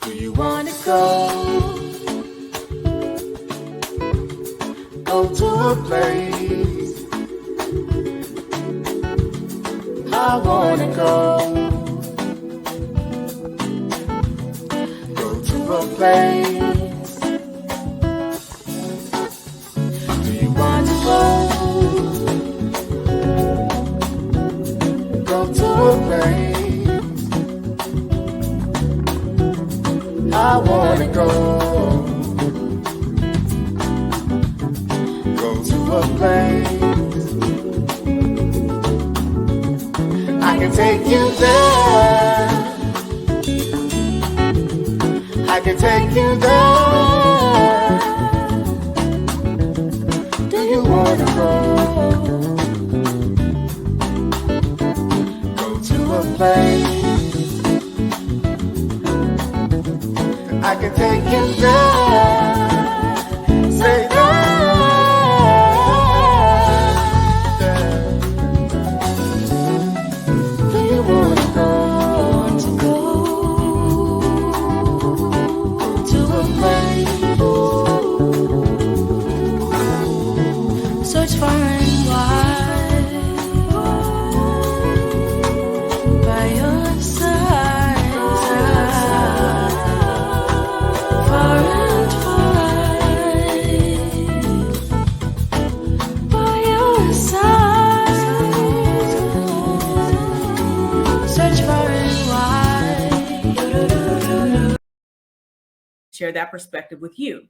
Do you want to go to a place? I want to go to a place. Do you want to go to a place? I want to go to a place. I can take you there. I can take you there. Do you want to go to a place? I can take you there. Say do you want to go to a place? Search far and wide by your side, far and wide by your side. Search far and wide. Share that perspective with you.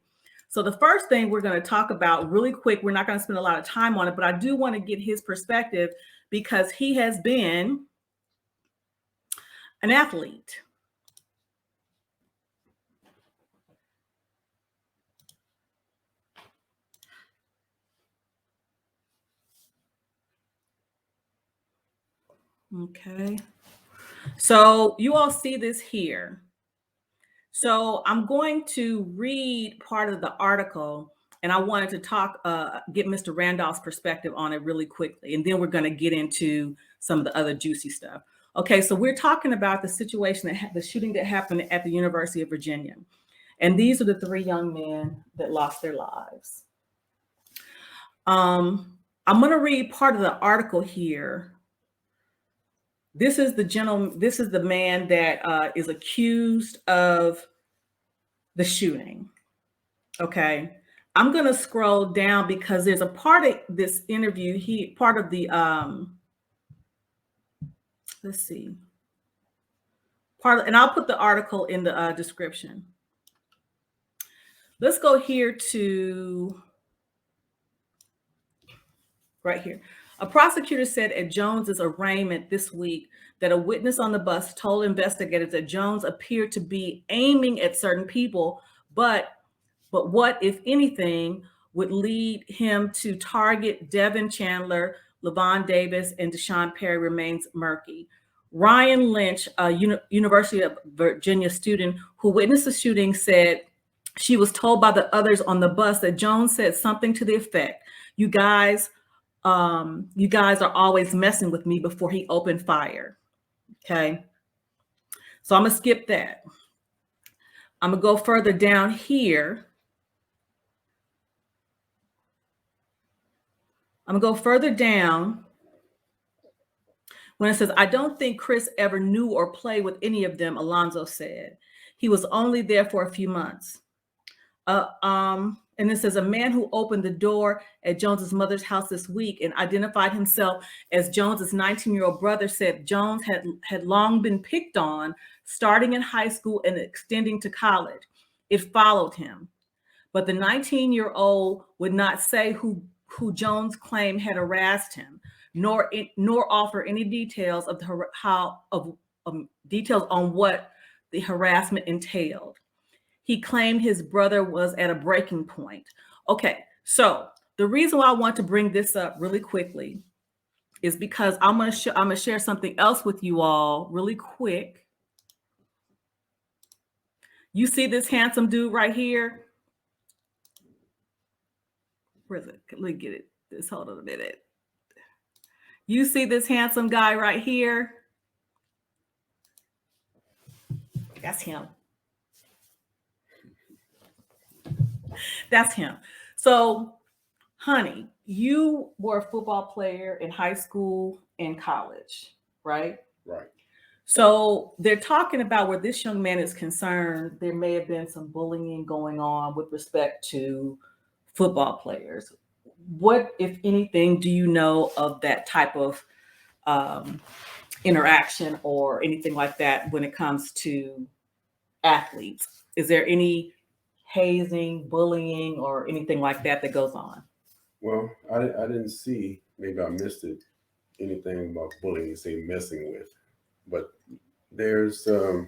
So the first thing we're going to talk about really quick, we're not going to spend a lot of time on it, but I do want to get his perspective because he has been an athlete. Okay. So you all see this here. So I'm going to read part of the article, and I wanted to get Mr. Randolph's perspective on it really quickly, and then we're going to get into some of the other juicy stuff. Okay, so we're talking about the situation the shooting that happened at the University of Virginia, and these are the three young men that lost their lives. I'm going to read part of the article here. This is the man that is accused of the shooting. Okay. I'm going to scroll down because there's a part of this interview, let's see. And I'll put the article in the description. Let's go here to right here. A prosecutor said at Jones's arraignment this week that a witness on the bus told investigators that Jones appeared to be aiming at certain people, but what, if anything, would lead him to target Devin Chandler, Levon Davis, and Deshaun Perry remains murky. Ryan Lynch, a University of Virginia student who witnessed the shooting, said she was told by the others on the bus that Jones said something to the effect, you guys are always messing with me before he opened fire. Okay. So I'm going to skip that. I'm going to go further down here. I'm going to go further down when it says, I don't think Chris ever knew or played with any of them, Alonzo said. He was only there for a few months. And it says a man who opened the door at Jones's mother's house this week and identified himself as Jones's 19-year-old brother said Jones had long been picked on, starting in high school and extending to college. It followed him. But the 19-year-old would not say who Jones claimed had harassed him, nor offer any details of details on what the harassment entailed. He claimed his brother was at a breaking point. Okay, so the reason why I want to bring this up really quickly is because I'm gonna share something else with you all really quick. You see this handsome dude right here? Where is it? Let me get it. Just hold on a minute. You see this handsome guy right here? That's him. That's him. So, honey, you were a football player in high school and college, right? Right. So they're talking about where this young man is concerned, there may have been some bullying going on with respect to football players. What, if anything, do you know of that type of um, interaction or anything like that when it comes to athletes? Is there any hazing, bullying, or anything like that that goes on? Well, I didn't see, maybe I missed it, anything about bullying, say messing with. But there's, of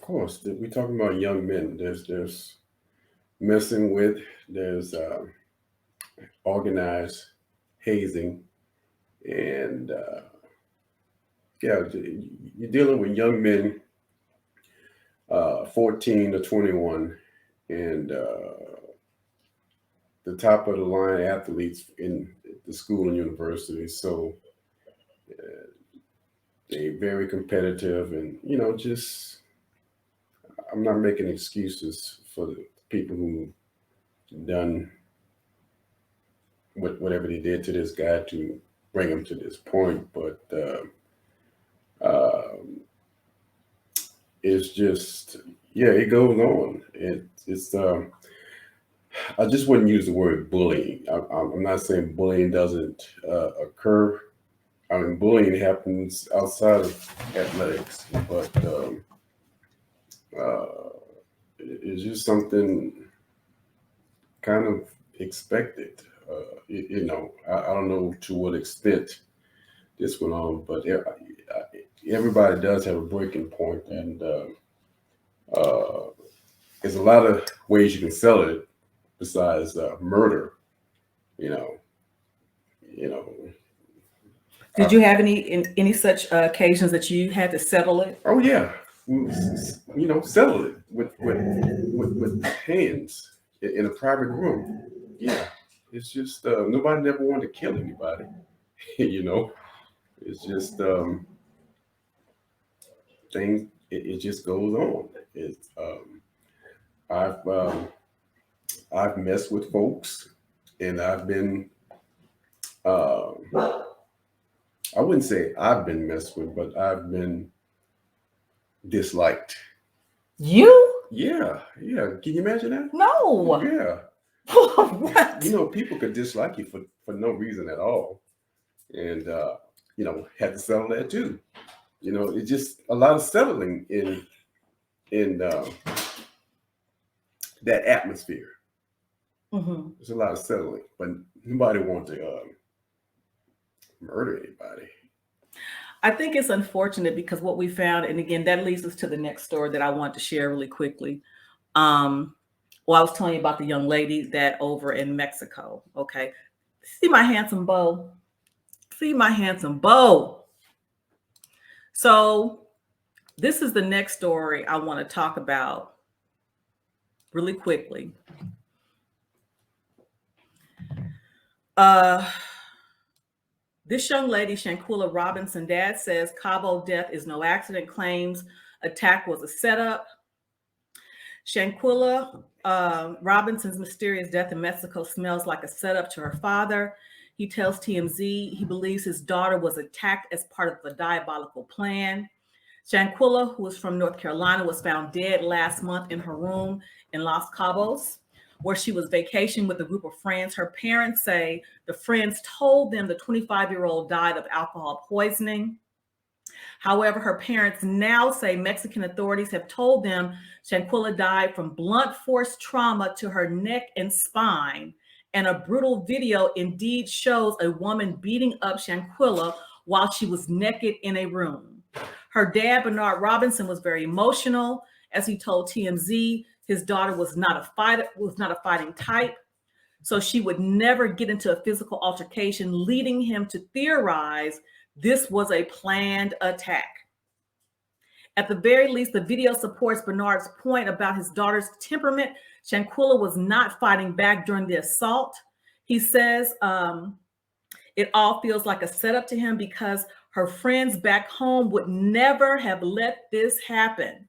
course, we're talking about young men. There's messing with, there's organized hazing, and yeah, you're dealing with young men, 14 to 21, and the top of the line athletes in the school and university. So they're very competitive, and just I'm not making excuses for the people who done whatever they did to this guy to bring him to this point, but it's just, yeah, it goes on. It's I just wouldn't use the word bullying. I'm not saying bullying doesn't occur. I mean, bullying happens outside of athletics, but it's just something kind of expected. I don't know to what extent this went on, but everybody does have a breaking point, and there's a lot of ways you can sell it besides murder. You know, you know. Did you have any such occasions that you had to settle it? Oh yeah, settle it with hands in a private room. Yeah, it's just nobody never wanted to kill anybody. It's just things. It just goes on. It's I've messed with folks, and I've been. I wouldn't say I've been messed with, but I've been disliked. You? Yeah. Can you imagine that? No. Yeah. What? People could dislike you for no reason at all. And, had to settle that too. It's just a lot of settling in that atmosphere. Mm-hmm. There's a lot of settling, but nobody wants to murder anybody. I think it's unfortunate because what we found, and again, that leads us to the next story that I want to share really quickly. I was telling you about the young lady that over in Mexico. Okay. See my handsome bow. So this is the next story I want to talk about really quickly. This young lady, Shanquilla Robinson, dad says Cabo death is no accident, claims attack was a setup. Shanquilla Robinson's mysterious death in Mexico smells like a setup to her father. He tells TMZ he believes his daughter was attacked as part of a diabolical plan. Shanquilla, who is from North Carolina, was found dead last month in her room in Los Cabos, where she was vacationing with a group of friends. Her parents say the friends told them the 25-year-old died of alcohol poisoning. However, her parents now say Mexican authorities have told them Shanquilla died from blunt force trauma to her neck and spine. And a brutal video indeed shows a woman beating up Shanquilla while she was naked in a room. Her dad, Bernard Robinson, was very emotional as he told TMZ his daughter was not a fighting type, so she would never get into a physical altercation, leading him to theorize this was a planned attack. At the very least, the video supports Bernard's point about his daughter's temperament. Shanquilla was not fighting back during the assault. He says it all feels like a setup to him because her friends back home would never have let this happen.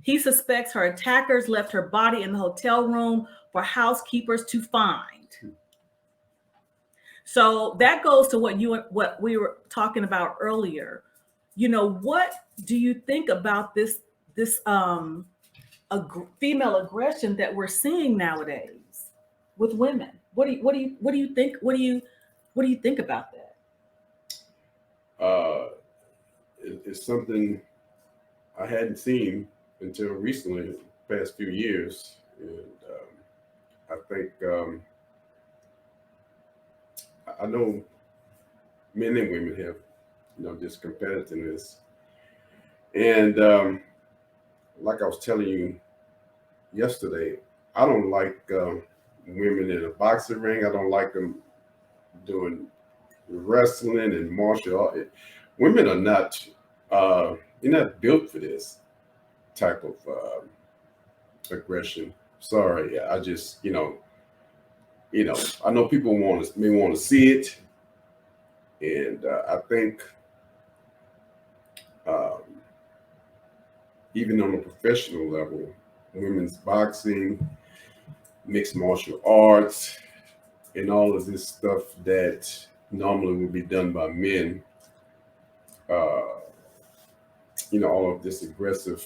He suspects her attackers left her body in the hotel room for housekeepers to find. So that goes to what we were talking about earlier. You know, what do you think about this female aggression that we're seeing nowadays with women? What do you think about that? It's something I hadn't seen until recently, the past few years, and I think I know men and women have, this competitiveness, and like I was telling you yesterday, I don't like women in a boxing ring. I don't like them doing wrestling and martial art. Women are not they're not built for this type of aggression. Sorry, I just I know people may want to see it, and I think even on a professional level, women's boxing, mixed martial arts, and all of this stuff that normally would be done by men, all of this aggressive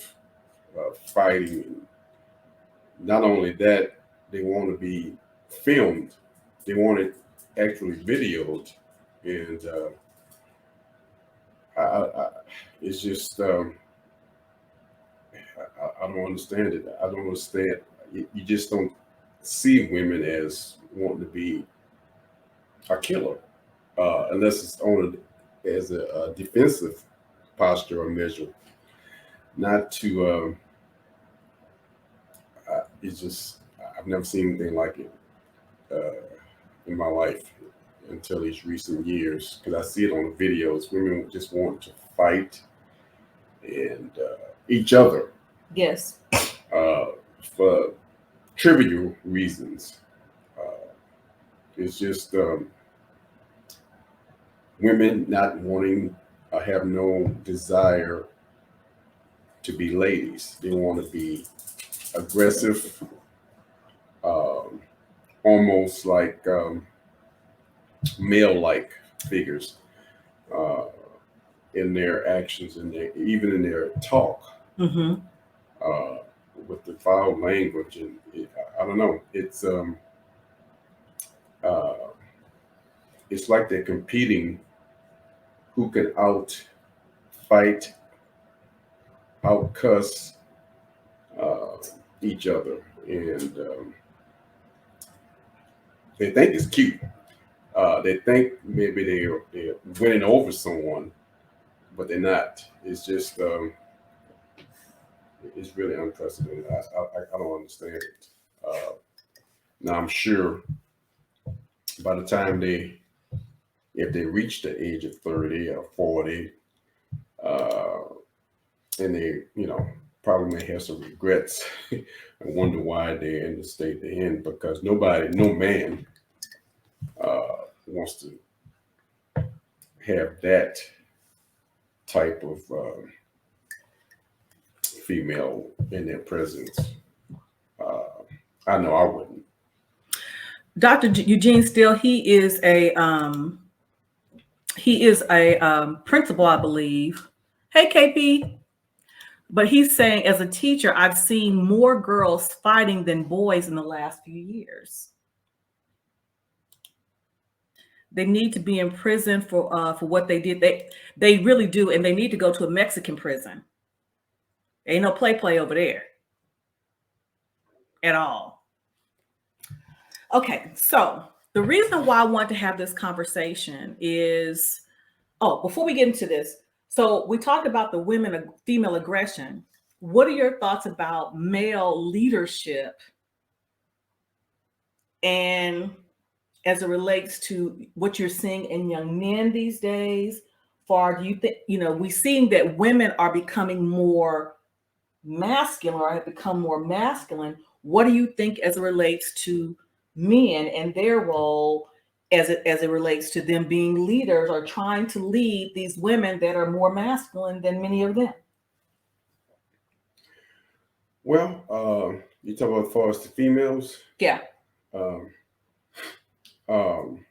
fighting. And not only that, they want to be filmed, they want it actually videoed, and it's just I don't understand it. I don't understand. You just don't see women as wanting to be a killer, unless it's on as a defensive posture or measure. Not to. It's just I've never seen anything like it in my life until these recent years, because I see it on the videos. Women just want to fight and each other. Yes. For trivial reasons. It's just women not wanting, have no desire to be ladies. They want to be aggressive, almost like male-like figures in their actions and even in their talk. Mm-hmm. With the foul language, and I don't know. It's like they're competing who can fight, out cuss each other, and they think it's cute. They think maybe they're winning over someone, but they're not. It's just it's really unprecedented. I don't understand it. Now I'm sure by the time if they reach the age of 30 or 40, and they, probably may have some regrets and wonder why they're in the state they're in, because no man wants to have that type of female in their presence. I know I wouldn't. Dr. Eugene Steele, he is a principal, I believe. Hey, KP. But he's saying, as a teacher, I've seen more girls fighting than boys in the last few years. They need to be in prison for what they did. They really do, and they need to go to a Mexican prison. Ain't no play over there at all. Okay, so the reason why I want to have this conversation is, before we get into this, so we talked about the female aggression. What are your thoughts about male leadership, and as it relates to what you're seeing in young men these days? Do you think, we're seeing that women are becoming more masculine, or have become more masculine? What do you think as it relates to men and their role as it relates to them being leaders or trying to lead these women that are more masculine than many of them? Well, you talk about as far as the females. Yeah. Um, um,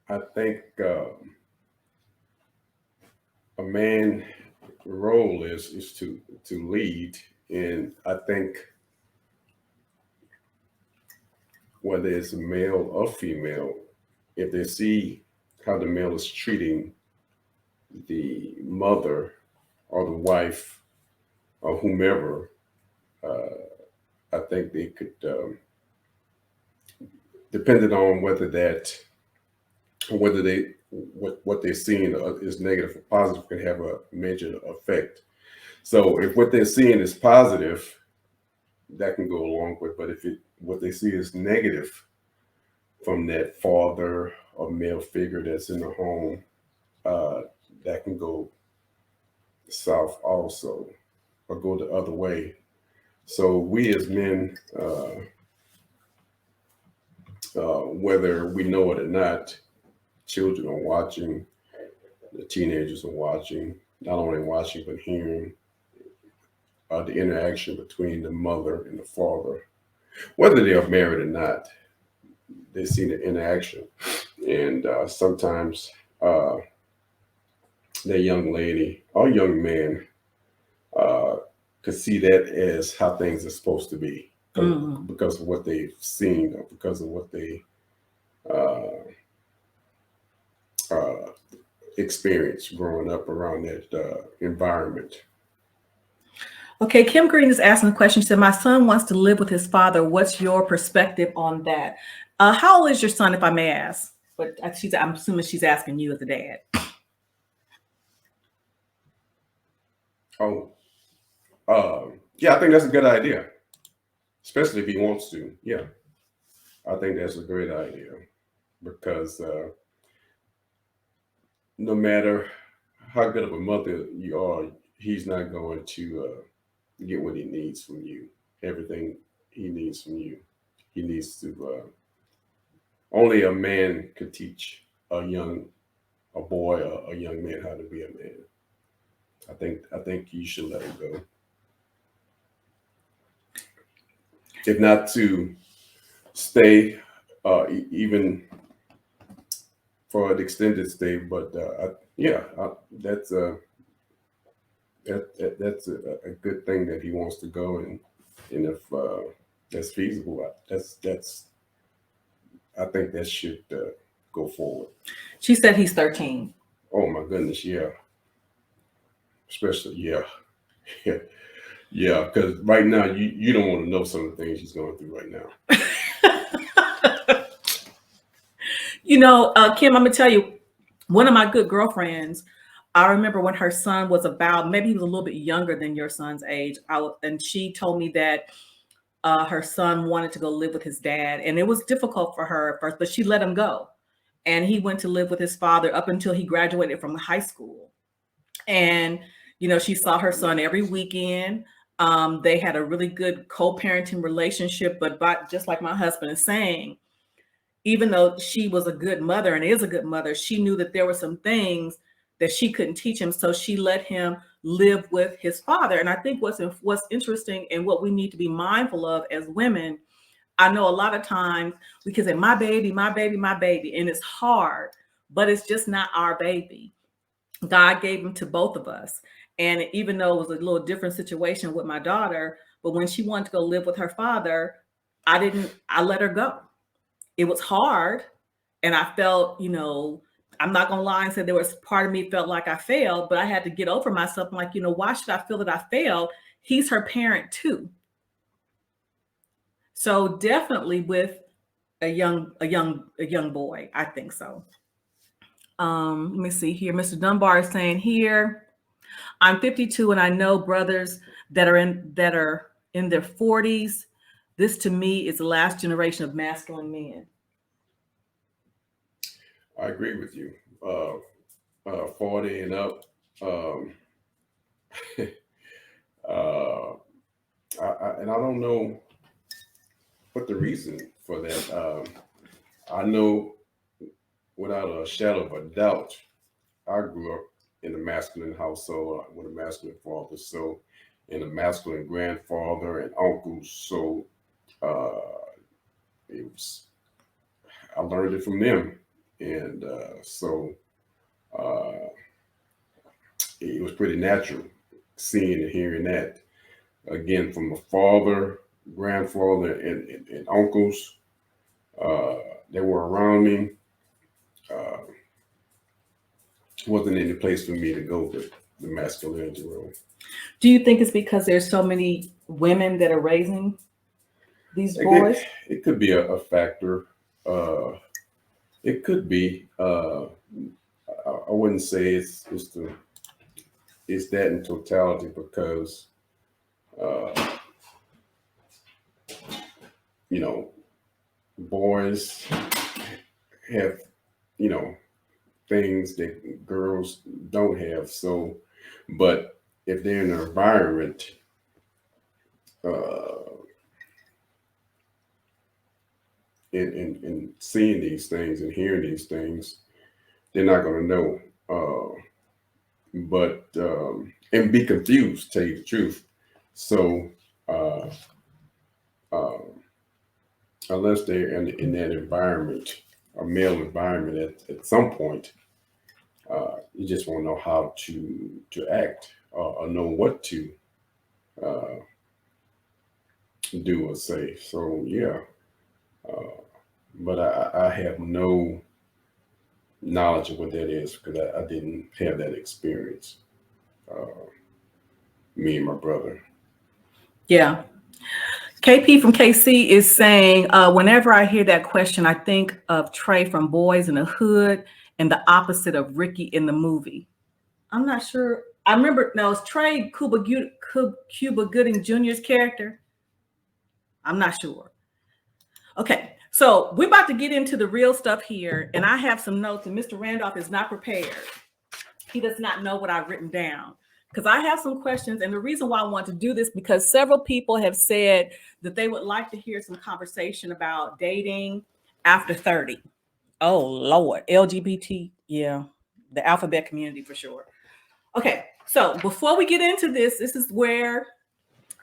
I think a man role is to lead, and I think whether it's a male or female, if they see how the male is treating the mother or the wife or whomever, I think they could, depending on whether they what they're seeing is negative or positive, can have a major effect. So if what they're seeing is positive, that can go along with. But if what they see is negative from that father or male figure that's in the home, uh, that can go south also, or go the other way. So we as men, whether we know it or not, children are watching, the teenagers are watching, not only watching but hearing the interaction between the mother and the father, whether they are married or not. They see the interaction, and sometimes that young lady or young man uh, could see that as how things are supposed to be because of what they've seen or because of what they uh, uh, experienced growing up around that environment. Okay, Kim Green is asking a question. She said, "My son wants to live with his father. What's your perspective on that?" How old is your son, if I may ask? But I'm assuming she's asking you as a dad. Oh, yeah, I think that's a good idea, especially if he wants to. Yeah, I think that's a great idea because no matter how good of a mother you are, he's not going to get what he needs from you. Everything he needs from you, he needs to. Only a man could teach a boy or a young man how to be a man. I think you should let him go. If not to stay, even for an extended stay, but yeah, that's a good thing that he wants to go, and if that's feasible, that's I think that should go forward. She said he's 13. Oh my goodness, yeah, especially yeah, yeah, yeah. Because right now you don't want to know some of the things he's going through right now. Kim, I'm gonna tell you, one of my good girlfriends, I remember when her son was about, maybe he was a little bit younger than your son's age. And she told me that her son wanted to go live with his dad, and it was difficult for her at first, but she let him go. And he went to live with his father up until he graduated from high school. And, she saw her son every weekend. They had a really good co-parenting relationship, but just like my husband is saying, even though she was a good mother and is a good mother, she knew that there were some things that she couldn't teach him. So she let him live with his father. And I think what's interesting and what we need to be mindful of as women, I know a lot of times we can say, my baby, my baby, my baby, and it's hard, but it's just not our baby. God gave him to both of us. And even though it was a little different situation with my daughter, but when she wanted to go live with her father, I let her go. It was hard. And I felt, I'm not going to lie and say there was part of me felt like I failed, but I had to get over myself. I'm like, why should I feel that I failed? He's her parent too. So definitely with a young boy, I think so. Let me see here. Mr. Dunbar is saying here, I'm 52 and I know brothers that are in their 40s. This to me is the last generation of masculine men. I agree with you. 40 and up. Um, and I don't know what the reason for that. I know without a shadow of a doubt, I grew up in a masculine household with a masculine father. So and a masculine grandfather and uncles. So it was, I learned it from them, and so it was pretty natural seeing and hearing that again from a father, grandfather, and uncles. They were around me. Uh, wasn't any place for me to go with the masculinity role. Do you think it's because there's so many women that are raising these boys? It could be a factor. It could be. I wouldn't say it's that in totality because you know, boys have, you know, things that girls don't have. So, but if they're in an environment in seeing these things and hearing these things, they're not going to know. But and be confused, tell you the truth. So uh, uh, unless they're in that environment, a male environment, at some point, you just won't know how to act or know what to uh, do or say. So yeah, but I have no knowledge of what that is because I didn't have that experience. Me and my brother. Yeah. KP from KC is saying, whenever I hear that question, I think of Trey from Boys in the Hood and the opposite of Ricky in the movie. I'm not sure. I remember, no, it's Trey Cuba Gooding Jr.'s character. I'm not sure. Okay, so we're about to get into the real stuff here, and I have some notes, and Mr. Randolph is not prepared. He does not know what I've written down because I have some questions. And the reason why I want to do this because several people have said that they would like to hear some conversation about dating after 30. Oh, Lord. LGBT. Yeah. The alphabet community for sure. Okay. So before we get into this, this is where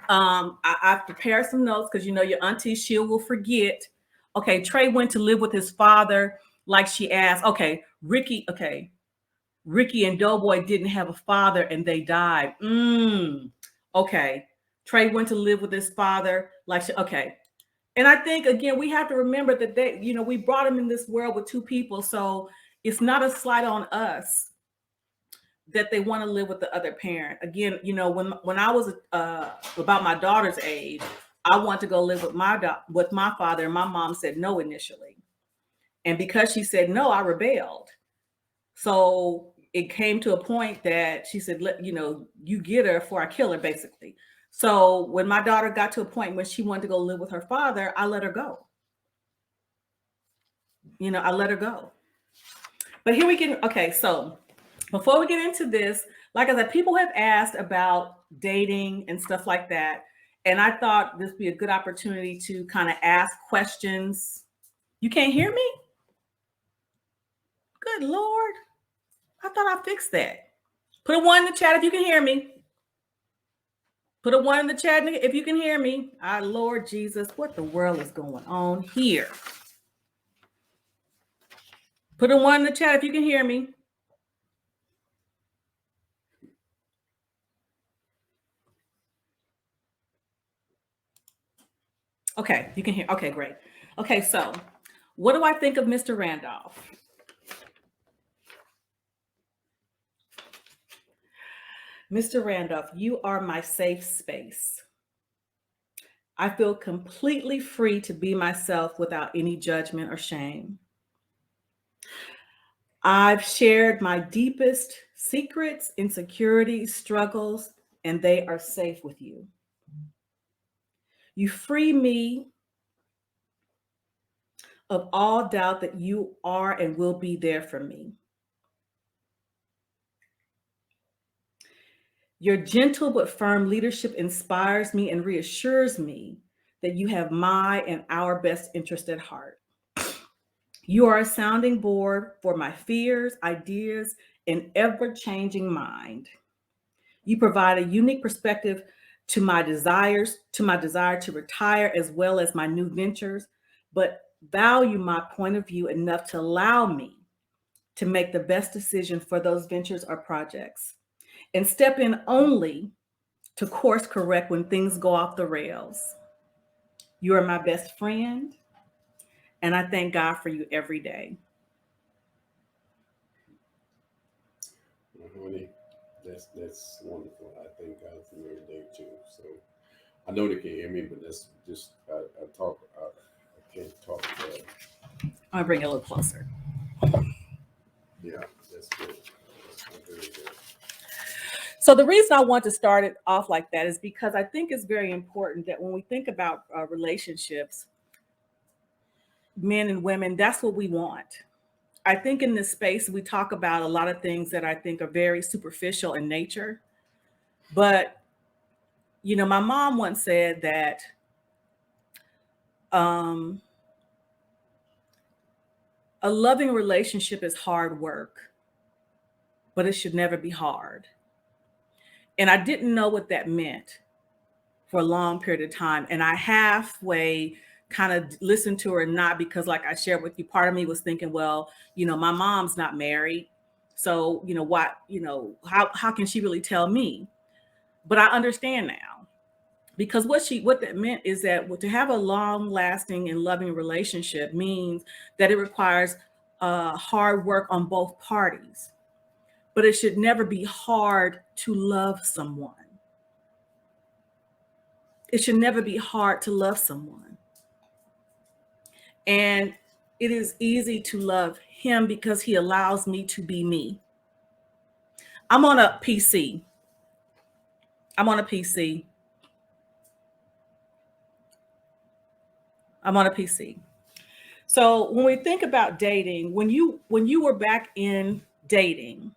I've prepared some notes because, you know, your auntie, she will forget. Okay. Trey went to live with his father. Like she asked, okay, Ricky and Doughboy didn't have a father and they died. Okay. Trey went to live with his father. Okay. And I think, again, we have to remember that they, you know, we brought him in this world with two people. So it's not a slight on us that they want to live with the other parent. Again, you know, when I was about my daughter's age, I wanted to go live with my father. And my mom said no initially. And because she said no, I rebelled. So it came to a point that she said, you know, you get her before I kill her, basically. So when my daughter got to a point when she wanted to go live with her father, I let her go. You know, I let her go. But here we get, okay, so before we get into this, like I said, people have asked about dating and stuff like that. And I thought this would be a good opportunity to kind of ask questions. You can't hear me? Good Lord. I thought I fixed that. Put a 1 in the chat if you can hear me. Put a 1 in the chat if you can hear me. Our Lord Jesus, what the world is going on here? Put a 1 in the chat if you can hear me. Okay, you can hear. Okay, great. Okay, so what do I think of Mr. Randolph? Mr. Randolph, you are my safe space. I feel completely free to be myself without any judgment or shame. I've shared my deepest secrets, insecurities, struggles, and they are safe with you. You free me of all doubt that you are and will be there for me. Your gentle but firm leadership inspires me and reassures me that you have my and our best interest at heart. You are a sounding board for my fears, ideas, and ever-changing mind. You provide a unique perspective to my desire to retire, as well as my new ventures, but value my point of view enough to allow me to make the best decision for those ventures or projects, and step in only to course correct when things go off the rails. You are my best friend, and I thank God for you every day. Honey, that's wonderful. I thank God for you every day too. So I know they can't hear me, but that's just I talk. I can't talk. I'll bring it a little closer. Yeah, that's good. That's very good. So the reason I want to start it off like that is because I think it's very important that when we think about relationships, men and women, that's what we want. I think in this space, we talk about a lot of things that I think are very superficial in nature. But, my mom once said that a loving relationship is hard work, but it should never be hard. And I didn't know what that meant for a long period of time. And I halfway kind of listened to her, not because, like I shared with you, part of me was thinking, well, my mom's not married. So, how can she really tell me? But I understand now, because what that meant is that to have a long lasting and loving relationship means that it requires hard work on both parties, but it should never be hard to love someone. It should never be hard to love someone. And it is easy to love him because he allows me to be me. I'm on a PC. I'm on a PC. I'm on a PC. So when we think about dating, when you were back in dating,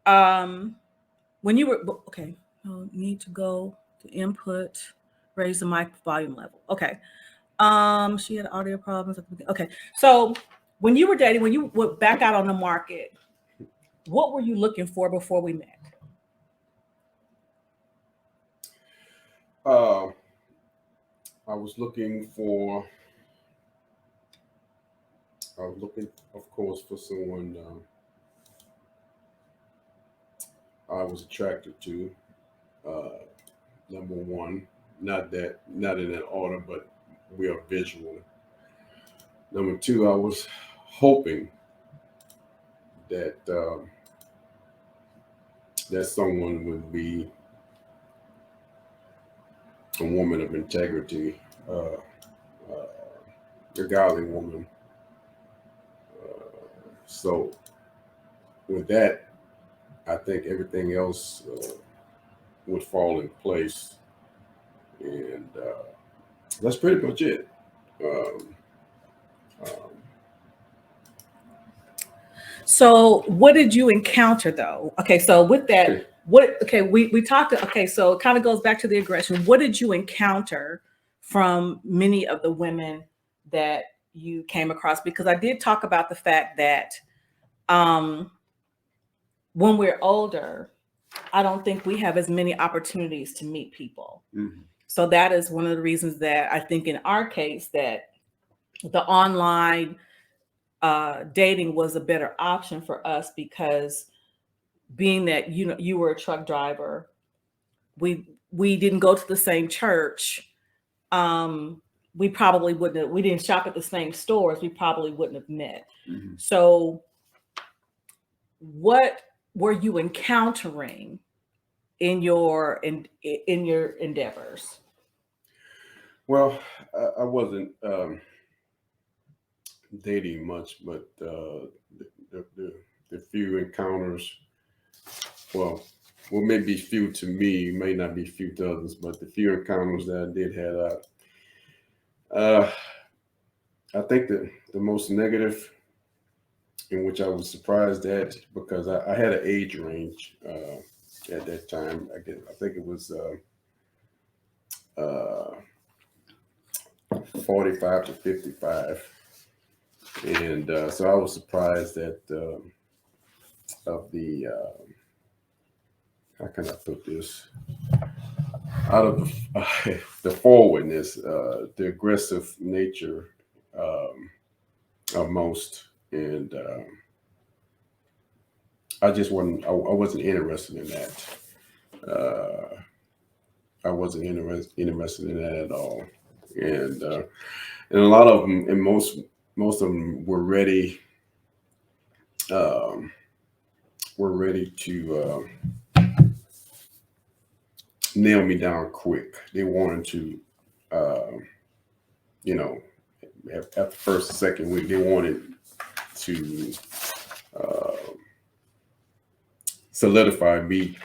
when you were okay, need to go to input, raise the mic volume level. Okay. She had audio problems. Okay. So when you were dating, when you were back out on the market, what were you looking for before we met? I was looking, of course, for someone I was attracted to. Number one, not in that order, but we are visual. Number two, I was hoping that that someone would be a woman of integrity, a godly woman. So with that, I think everything else would fall in place, and that's pretty much it. Um, um, So what did you encounter though? Okay, so with that, we talked, okay, so it kind of goes back to the aggression. What did you encounter from many of the women that you came across? Because I did talk about the fact that when we're older, I don't think we have as many opportunities to meet people. mhm. So that is one of the reasons that I think in our case that the online dating was a better option for us, because being that you were a truck driver, we didn't go to the same church. We probably wouldn't have, we didn't shop at the same stores. We probably wouldn't have met. Mhm. So what were you encountering in your endeavors? Well, I wasn't dating much, but the few encounters, well, maybe few to me, may not be few to others, but the few encounters that I did have, I think the most negative, in which I was surprised at, because I had an age range at that time. I think it was 45 to 55. And so I was surprised at of the how can I put this? Out of the forwardness, the aggressive nature of most, and I just wasn't. I wasn't interested in that. I wasn't interested in that at all, and a lot of them, and most of them were ready. Um, were ready to nail me down quick. They wanted to, uh, you know, after the first, second week, they wanted to uh, solidify me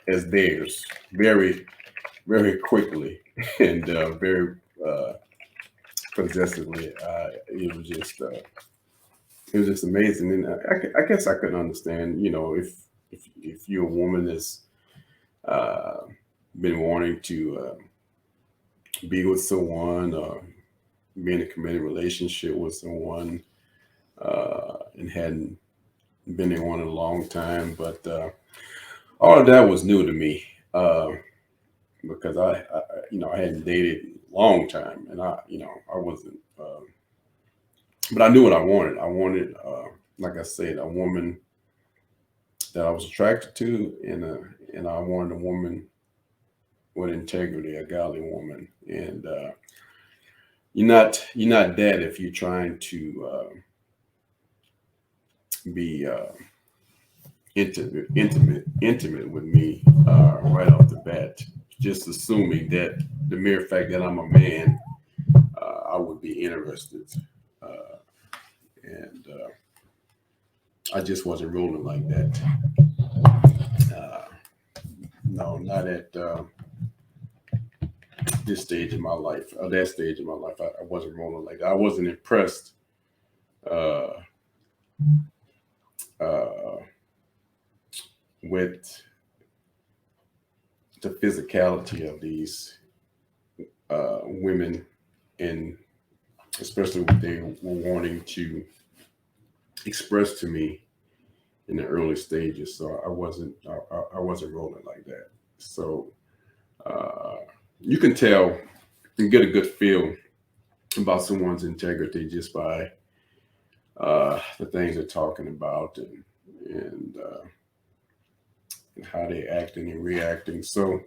as theirs very, very quickly and very possessively. It was just amazing, and I guess I could understand, if you're a woman that's uh, been wanting to be with someone or be in a committed relationship with someone and hadn't been in one in a long time, but all of that was new to me because I hadn't dated a long time, and I wasn't. But I knew what I wanted. I wanted, like I said, a woman that I was attracted to, and I wanted a woman with integrity, a godly woman. And you're not that if you're trying to be intimate with me right off the bat. Just assuming that the mere fact that I'm a man, I would be interested. Uh, and I just wasn't rolling like that. Uh, no, not at this stage of my life, or that stage of my life. I wasn't rolling like that. I wasn't impressed uh, uh, with the physicality of these women, and especially what they were wanting to express to me in the early stages. So I wasn't rolling like that. So you can tell and get a good feel about someone's integrity just by the things they're talking about, and how they acting and reacting. So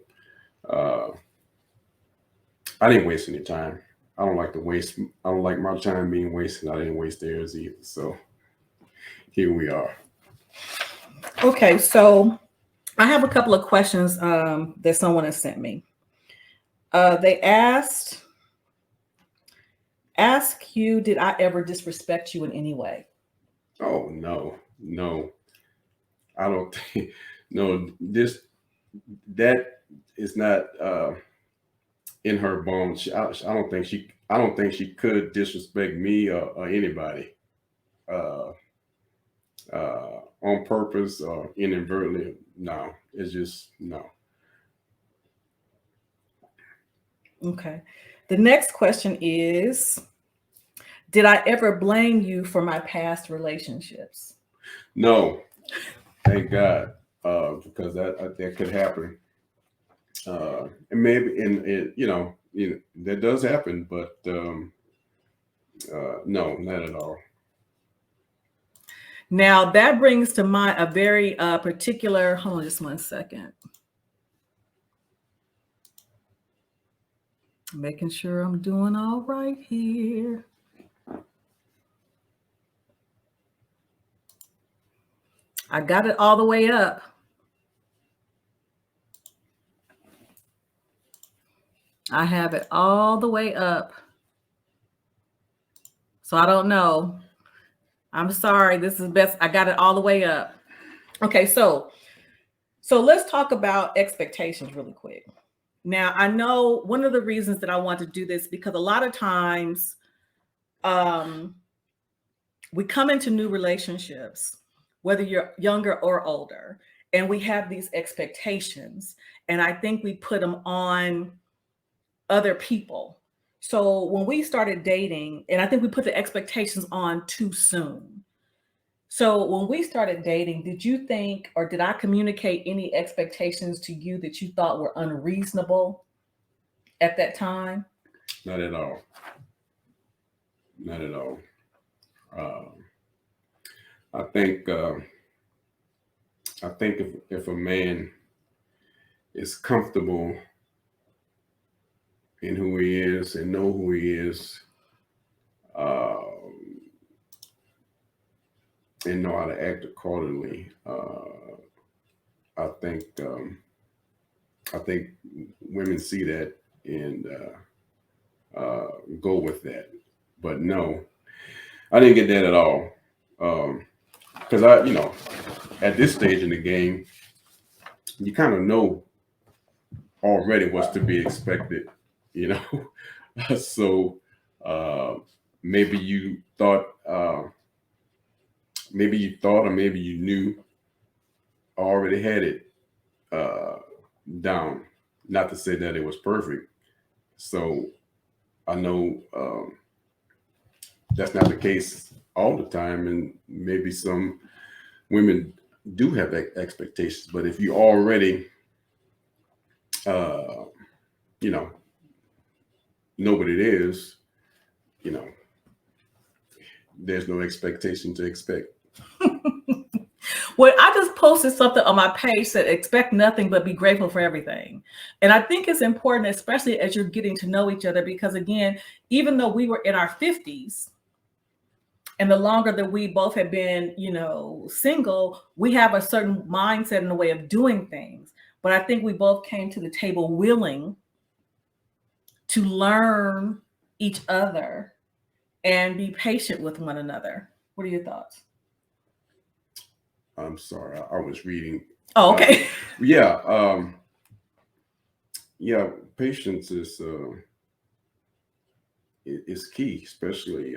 uh, I didn't waste any time. I don't like to waste. I don't like my time being wasted. I didn't waste theirs either. So here we are. Okay, so I have a couple of questions that someone has sent me. They ask you, did I ever disrespect you in any way? Oh no, I don't think. No, that is not in her bones. I don't think she could disrespect me or anybody on purpose or inadvertently. No, it's just no. Okay. The next question is, did I ever blame you for my past relationships? No, thank God, because that could happen, and maybe and it, that does happen, but no, not at all. Now that brings to mind a very particular, hold on just one second. Making sure I'm doing all right here. I got it all the way up. I have it all the way up. So I don't know. I'm sorry. This is best. I got it all the way up. Okay, so let's talk about expectations really quick. Now, I know one of the reasons that I want to do this because a lot of times we come into new relationships, whether you're younger or older, and we have these expectations. And I think we put them on other people. So when we started dating, and I think we put the expectations on too soon. So when we started dating, did you think, or did I communicate any expectations to you that you thought were unreasonable at that time? Not at all. Not at all. Uh, I think if a man is comfortable in who he is and know who he is, uh, and know how to act accordingly, I think women see that and go with that. But no, I didn't get that at all. Because at this stage in the game, you kind of know already what's to be expected, you know. So maybe you thought, or maybe you knew, already had it down. Not to say that it was perfect. So I know that's not the case all the time, and maybe some women do have expectations. But if you already, you know what it is, you know, there's no expectation to expect. Well, I just posted something on my page that expect nothing but be grateful for everything. And I think it's important, especially as you're getting to know each other, because again, even though we were in our 50s, and the longer that we both have been, single, we have a certain mindset and a way of doing things. But I think we both came to the table willing to learn each other and be patient with one another. What are your thoughts? I'm sorry, I was reading. Oh, okay. Yeah, patience is key, especially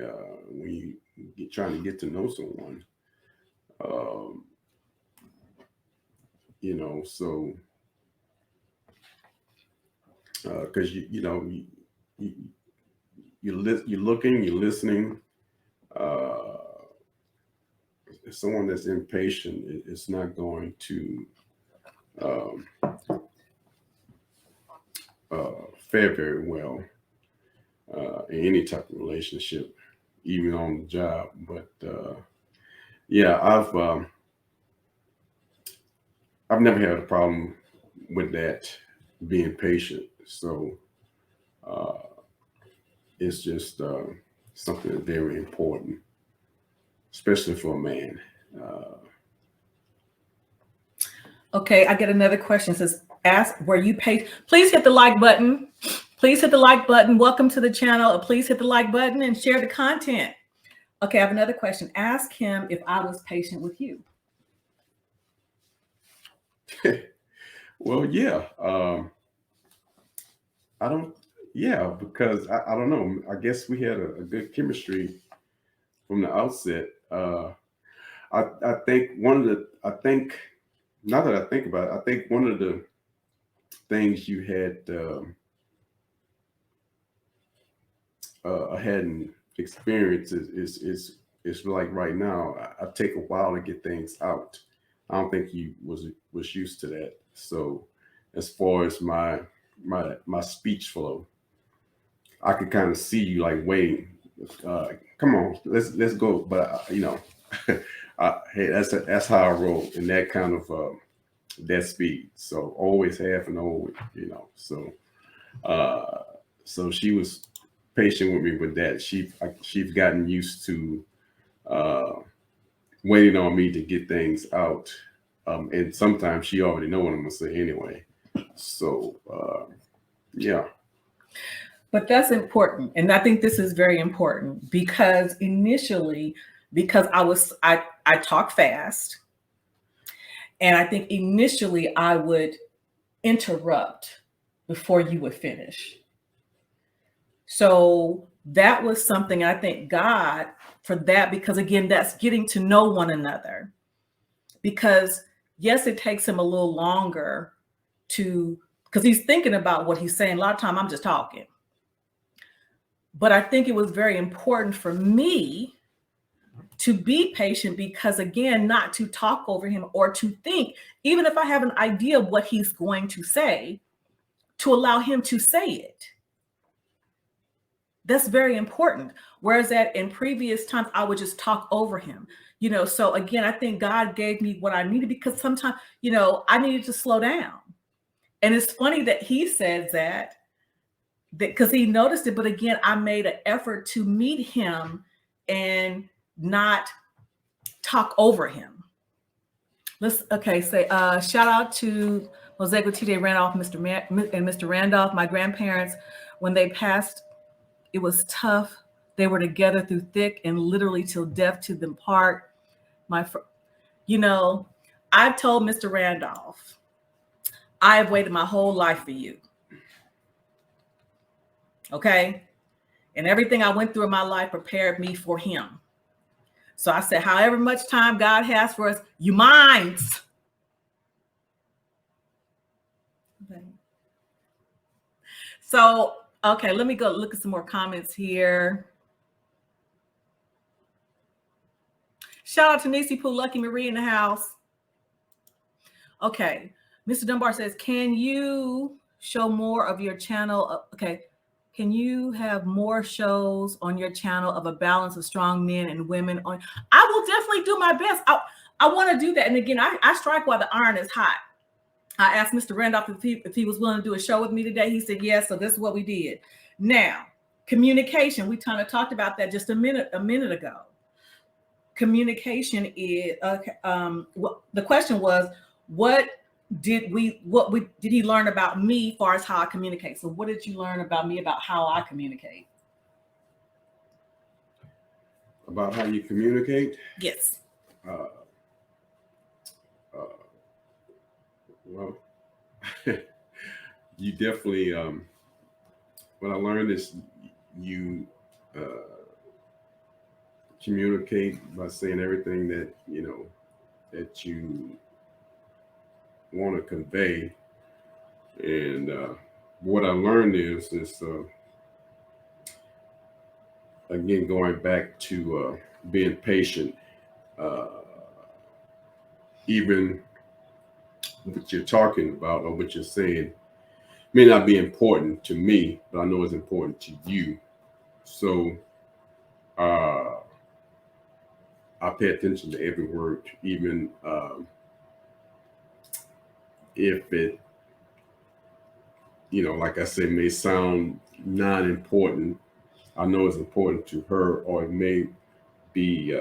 when you're trying to get to know someone. Um, so because you're looking, you're listening. Someone that's impatient is not going to um, fare very well in any type of relationship, even on the job. But yeah, I've never had a problem with that, being patient. So it's just something that's very important, especially for a man. Okay, I get another question. It says, ask, were you patient? Please hit the like button. Please hit the like button. Welcome to the channel. Please hit the like button and share the content. Okay, I have another question. Ask him if I was patient with you. Well, yeah. Because I don't know. I guess we had a good chemistry from the outset. I think now that I think about it, I think one of the things you hadn't experienced is like right now. I take a while to get things out. I don't think he was used to that. So as far as my speech flow, I could kind of see you like waiting. Come on, let's go. But hey, that's how I roll in that kind of that speed. So always half and always, So so she was patient with me with that. She's gotten used to waiting on me to get things out, and sometimes she already know what I'm gonna say anyway. So yeah. But that's important. And I think this is very important because initially, because I talk fast. And I think initially I would interrupt before you would finish. So that was something, I thank God for that, because again, that's getting to know one another. Because yes, it takes him a little longer because he's thinking about what he's saying. A lot of time I'm just talking. But I think it was very important for me to be patient, because again, not to talk over him or to think, even if I have an idea of what he's going to say, to allow him to say it. That's very important. Whereas that in previous times, I would just talk over him, So again, I think God gave me what I needed, because sometimes, I needed to slow down. And it's funny that he says that because he noticed it. But again, I made an effort to meet him and not talk over him. Say shout out to mosaictjrandolph, Randolph, and Mr. Randolph. My grandparents, when they passed, it was tough. They were together through thick and literally till death to them part. I've told Mr. Randolph, I've waited my whole life for you. Okay. And everything I went through in my life prepared me for him. So I said, however much time God has for us, you mind. Okay. So, okay, let me go look at some more comments here. Shout out to Nisi Poo, Lucky Marie in the house. Okay, Mr. Dunbar says, can you show more of your channel? Okay, can you have more shows on your channel of a balance of strong men and women? I will definitely do my best. I want to do that. And again, I strike while the iron is hot. I asked Mr. Randolph if he was willing to do a show with me today. He said yes. So this is what we did. Now, communication. We kind of talked about that just a minute ago. Communication is the question was, what did he learn about me as far as how I communicate? So what did you learn about me about how I communicate? About how you communicate? Yes. Well, you definitely, what I learned is you communicate by saying everything that, that you want to convey. And what I learned is again, going back to being patient, even what you're talking about or what you're saying may not be important to me, but I know it's important to you. So I pay attention to every word, even if it, like I said, may sound non-important. I know it's important to her, or it may be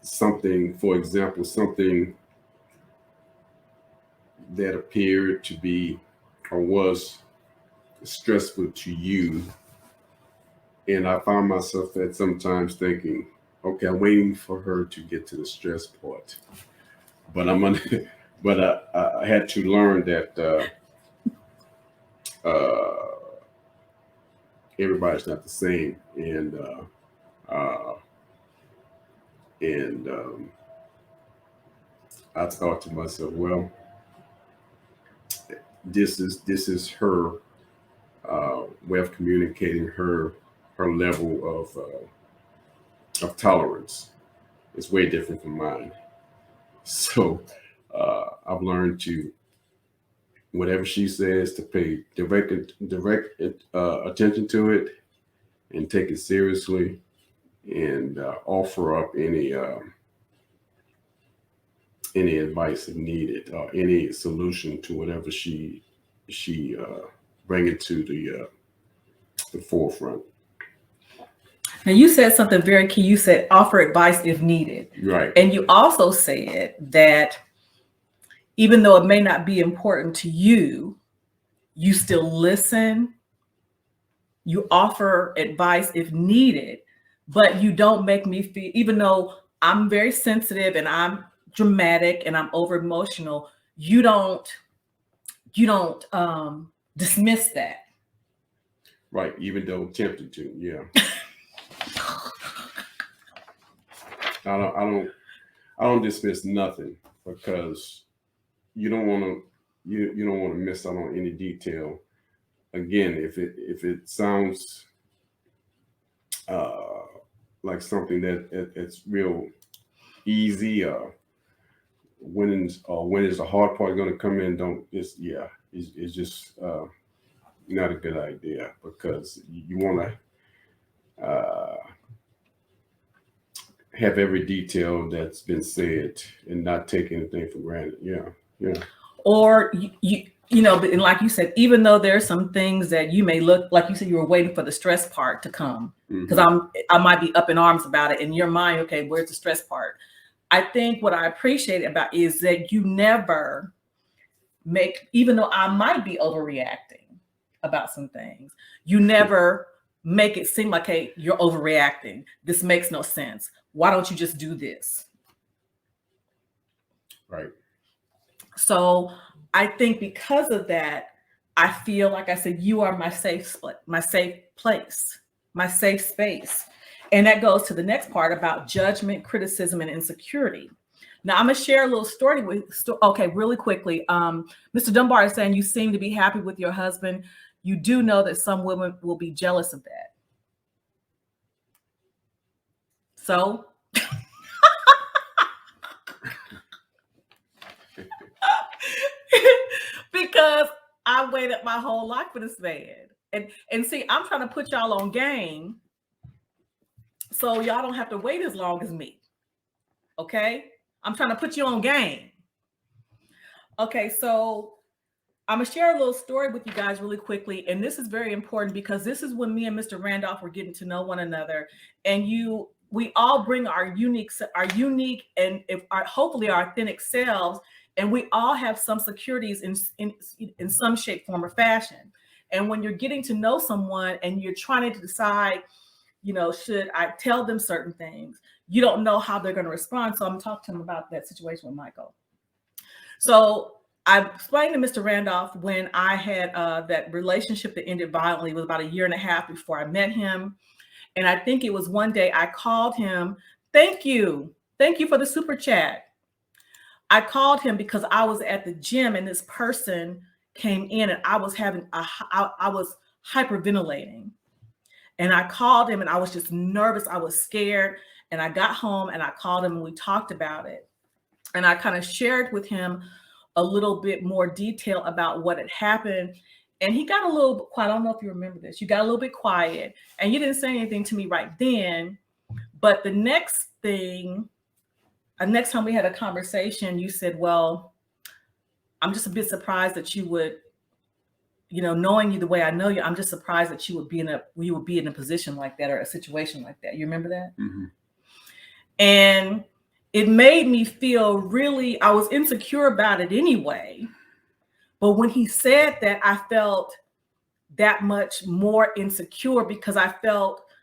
something, for example, something that appeared to be or was stressful to you. And I found myself at sometimes thinking, okay, I'm waiting for her to get to the stress part. But I had to learn that everybody's not the same. And I thought to myself, well, this is her way of communicating her level of tolerance. It's way different from mine. So I've learned to, whatever she says, to pay direct attention to it and take it seriously, and offer up any advice if needed, or any solution to whatever she bring it to the forefront. Now you said something very key. You said offer advice if needed. Right. And you also said that even though it may not be important to you, you still listen, you offer advice if needed, but you don't make me feel, even though I'm very sensitive and I'm dramatic and I'm over emotional, you don't dismiss that. Right. Even though tempted to, yeah. I don't dismiss nothing, because you don't want to miss out on any detail. Again, if it sounds like something that it's real easy. When is the hard part going to come in? Don't just it's just not a good idea because you want to have every detail that's been said and not take anything for granted. Yeah. Or and like you said, even though there's some things that you may look like you said you were waiting for the stress part to come because I might be up in arms about it in your mind. Okay, where's the stress part? I think what I appreciate about is that you never make, even though I might be overreacting about some things, you never make it seem like, hey, you're overreacting. This makes no sense. Why don't you just do this? Right. So I think because of that, I feel like I said, you are my safe place, my safe space. And that goes to the next part about judgment, criticism, and insecurity. Now I'm gonna share a little story really quickly. Mr. Dunbar is saying you seem to be happy with your husband. You do know that some women will be jealous of that. So because I waited my whole life for this man. And see, I'm trying to put y'all on game so y'all don't have to wait as long as me. Okay? I'm trying to put you on game. Okay, so I'm gonna share a little story with you guys really quickly. And this is very important because this is when me and Mr. Randolph were getting to know one another. And we all bring our unique and hopefully our authentic selves. And we all have some securities in some shape, form, or fashion. And when you're getting to know someone and you're trying to decide, should I tell them certain things? You don't know how they're going to respond. So I'm talking to him about that situation with Michael. So I explained to Mr. Randolph when I had that relationship that ended violently. It was about 1.5 years before I met him. And I think it was one day I called him. Thank you for the super chat. I called him because I was at the gym and this person came in and I was hyperventilating. And I called him and I was just nervous. I was scared. And I got home and I called him and we talked about it. And I kind of shared with him a little bit more detail about what had happened. And he got a little bit quiet. I don't know if you remember this. You got a little bit quiet and you didn't say anything to me right then. But the next time we had a conversation, you said, well, I'm just a bit surprised that you would, knowing you the way I know you, I'm just surprised that you would be in a position like that or a situation like that. You remember that? Mm-hmm. And it made me feel I was insecure about it anyway. But when he said that, I felt that much more insecure because I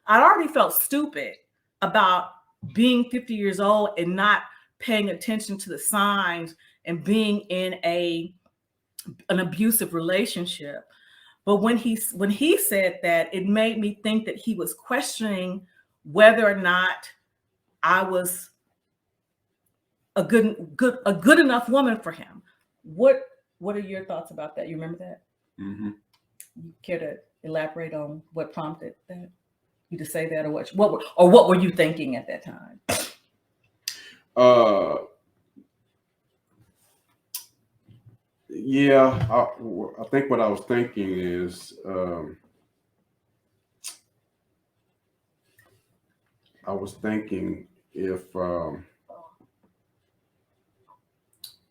already felt stupid about being 50 years old and not paying attention to the signs and being in an abusive relationship. But when he said that, it made me think that he was questioning whether or not I was a good enough woman for him. What are your thoughts about that? You remember that? Mm-hmm. You care to elaborate on what prompted that you to say that, or what were you thinking at that time? Yeah, I think what I was thinking is I was thinking if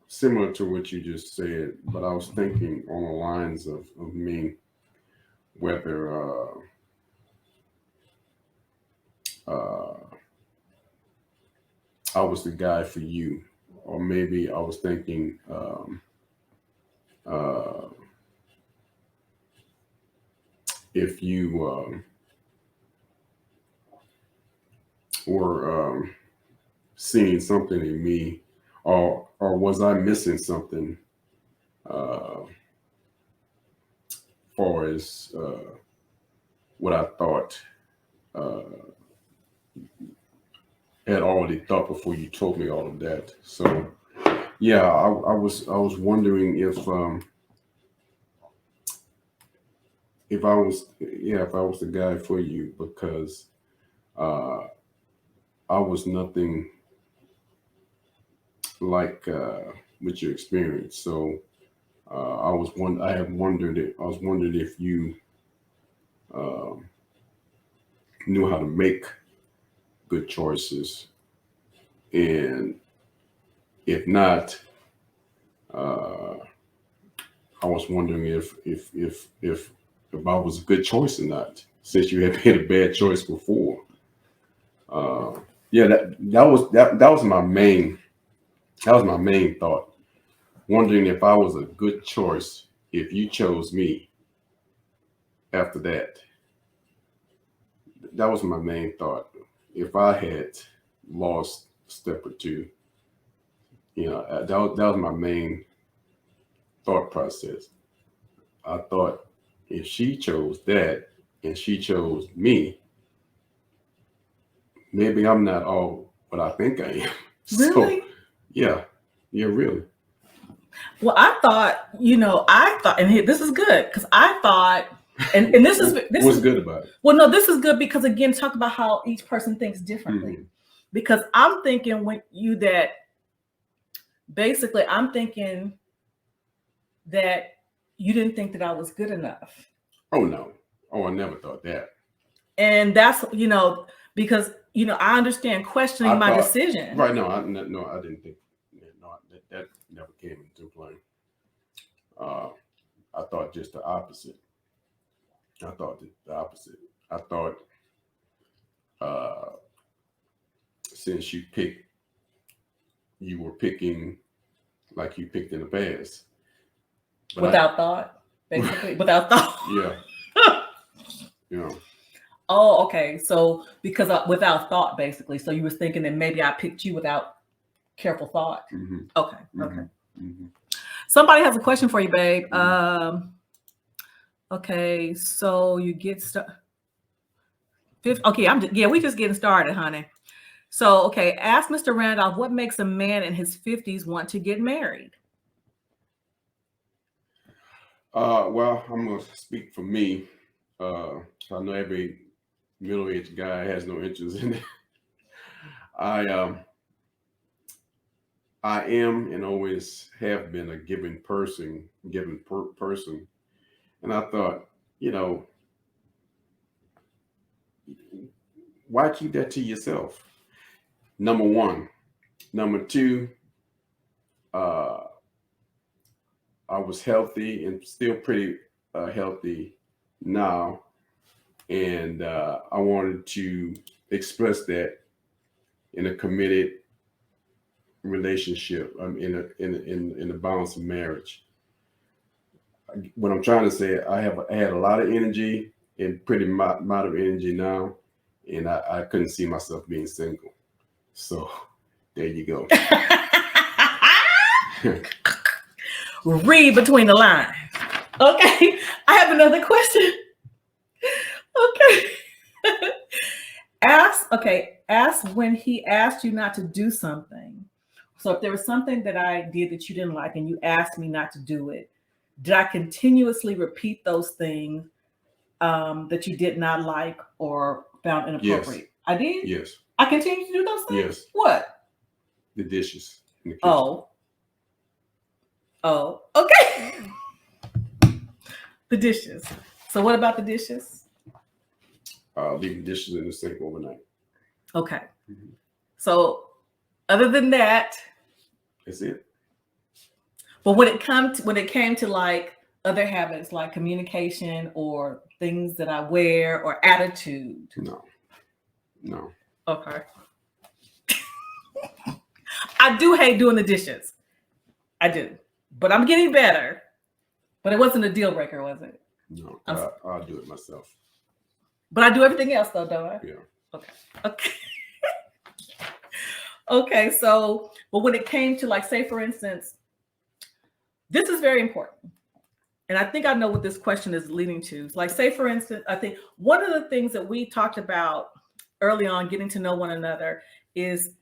similar to what you just said, but I was thinking on the lines of me, whether I was the guy for you, or maybe I was thinking if you were seeing something in me, or was I missing something far as what I thought had already thought before you told me all of that. So yeah, I was wondering if I was the guy for you, because I was nothing like with your experience. So I was wondering if you um, knew how to make good choices, and if not, uh, I was wondering if I was a good choice or not, since you had made a bad choice before. Uh, yeah, that was my main thought. Wondering if I was a good choice if you chose me after that. That was my main thought. If I had lost a step or two, that was my main thought process. I thought if she chose that and she chose me, maybe I'm not all what I think I am. So, Really? yeah, really. Well, I thought, and this is good because I thought, and this is What's good about it? well, no, this is good because again, talk about how each person thinks differently. Mhm. Because I'm thinking when you that basically, I'm thinking that you didn't think that I was good enough, Oh no. Oh, I never thought that. and that's because I understand questioning I my thought decision. right. No, I didn't think. No, that never came into play. Uh, I thought just the opposite. I thought the opposite. I thought uh, since you were picking like you picked in the past. But Without thought, basically, without thought. Yeah, you know. Oh, okay. So because without thought, basically. So you was thinking that maybe I picked you without careful thought. Mm-hmm. Okay. Mm-hmm. Okay. Mm-hmm. Somebody has a question for you, babe. Mm-hmm. Okay. So you get started. Okay. We just getting started, honey. So, okay. Ask Mr. Randolph what makes a man in his 50s want to get married? Well, I'm gonna speak for me. I know every middle-aged guy has no interest in it. I I am and always have been a person, and I thought, why keep that to yourself? Number one. Number two, uh, I was healthy and still pretty healthy now, and I wanted to express that in a committed relationship, in a balanced marriage. What I'm trying to say, I had a lot of energy and pretty amount of energy now, and I couldn't see myself being single. So there you go. Read between the lines. Okay. I have another question. Okay. Ask when he asked you not to do something. So if there was something that I did that you didn't like and you asked me not to do it, did I continuously repeat those things that you did not like or found inappropriate? Yes. I did? Yes. I continued to do those things? Yes. What? The dishes in the kitchen. Oh, okay. The dishes. So what about the dishes? Leaving dishes in the sink overnight. Okay. Mm-hmm. So other than that, that's it. But when it came to like other habits like communication or things that I wear or attitude. No. Okay. I do hate doing the dishes. I do. But I'm getting better. But it wasn't a deal breaker, was it? No, I'll do it myself. But I do everything else though, don't I? Yeah. Okay. Okay, so, but when it came to like, say for instance, this is very important. And I think I know what this question is leading to. Like, say for instance, I think one of the things that we talked about early on, getting to know one another, is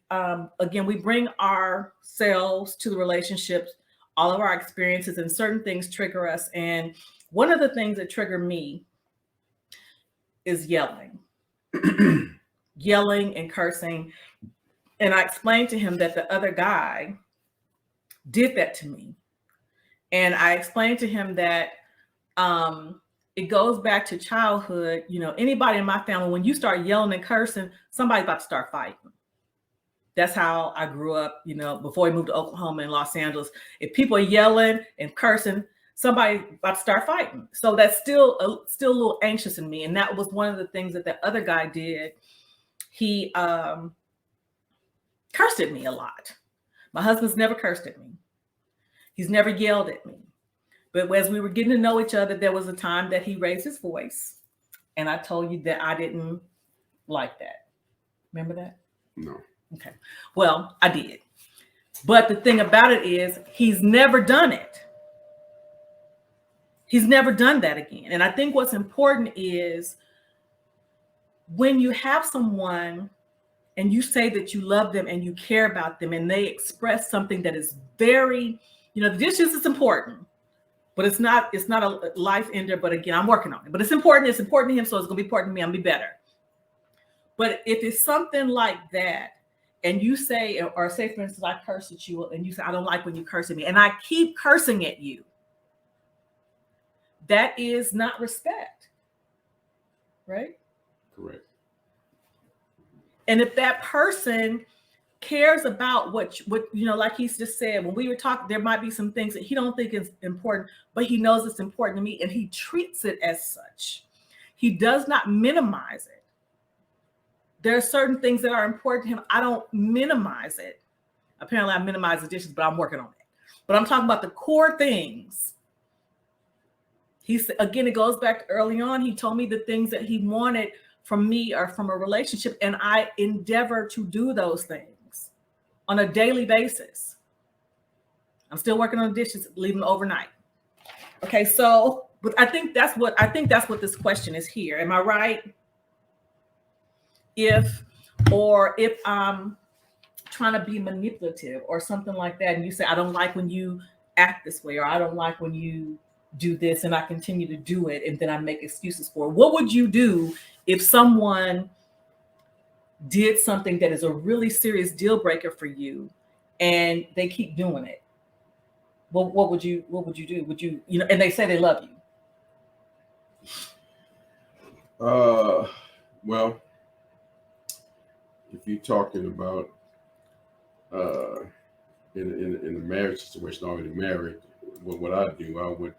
again, we bring ourselves to the relationships, all of our experiences, and certain things trigger us. And one of the things that trigger me is yelling. yelling and cursing. And I explained to him that the other guy did that to me. And I explained to him that it goes back to childhood. You know, anybody in my family, when you start yelling and cursing, somebody's about to start fighting. That's how I grew up, you know, before we moved to Oklahoma and Los Angeles. If people are yelling and cursing, somebody about to start fighting. So that's still a little anxious in me. And that was one of the things that the other guy did. He cursed at me a lot. My husband's never cursed at me. He's never yelled at me. But as we were getting to know each other, there was a time that he raised his voice. And I told you that I didn't like that. Remember that? No. Okay. Well, I did. But the thing about it is he's never done it. He's never done that again. And I think what's important is when you have someone and you say that you love them and you care about them and they express something that is very, you know, the dishes is important, but it's not a life ender. But again, I'm working on it. But it's important to him, so it's gonna be important to me. I'm gonna be better. But if it's something like that, and you say, or say for instance, I curse at you, and you say, I don't like when you curse at me, and I keep cursing at you, that is not respect, right? Correct. And if that person cares about what you know, like he's just said, when we were talking, there might be some things that he don't think is important, but he knows it's important to me, and he treats it as such. He does not minimize it. There are certain things that are important to him. I don't minimize it. Apparently, I minimize the dishes, but I'm working on it. But I'm talking about the core things. Again, it goes back to early on. He told me the things that he wanted from me or from a relationship, and I endeavor to do those things on a daily basis. I'm still working on the dishes, leaving them overnight. Okay, so, but I think that's what this question is here. Am I right? If I'm trying to be manipulative or something like that, and you say, I don't like when you act this way, or I don't like when you do this, and I continue to do it, and then I make excuses for it. What would you do if someone did something that is a really serious deal breaker for you and they keep doing it? What would you do? Would you, you know, and they say they love you? Well, if you're talking about in a marriage situation, already married, what I do, I would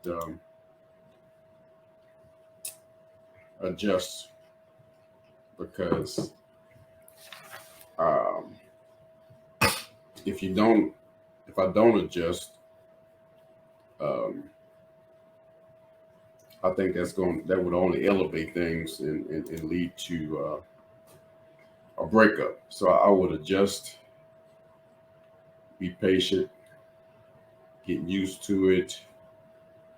adjust, because if I don't adjust, I think that would only elevate things and lead to a breakup. So I would adjust, be patient, get used to it,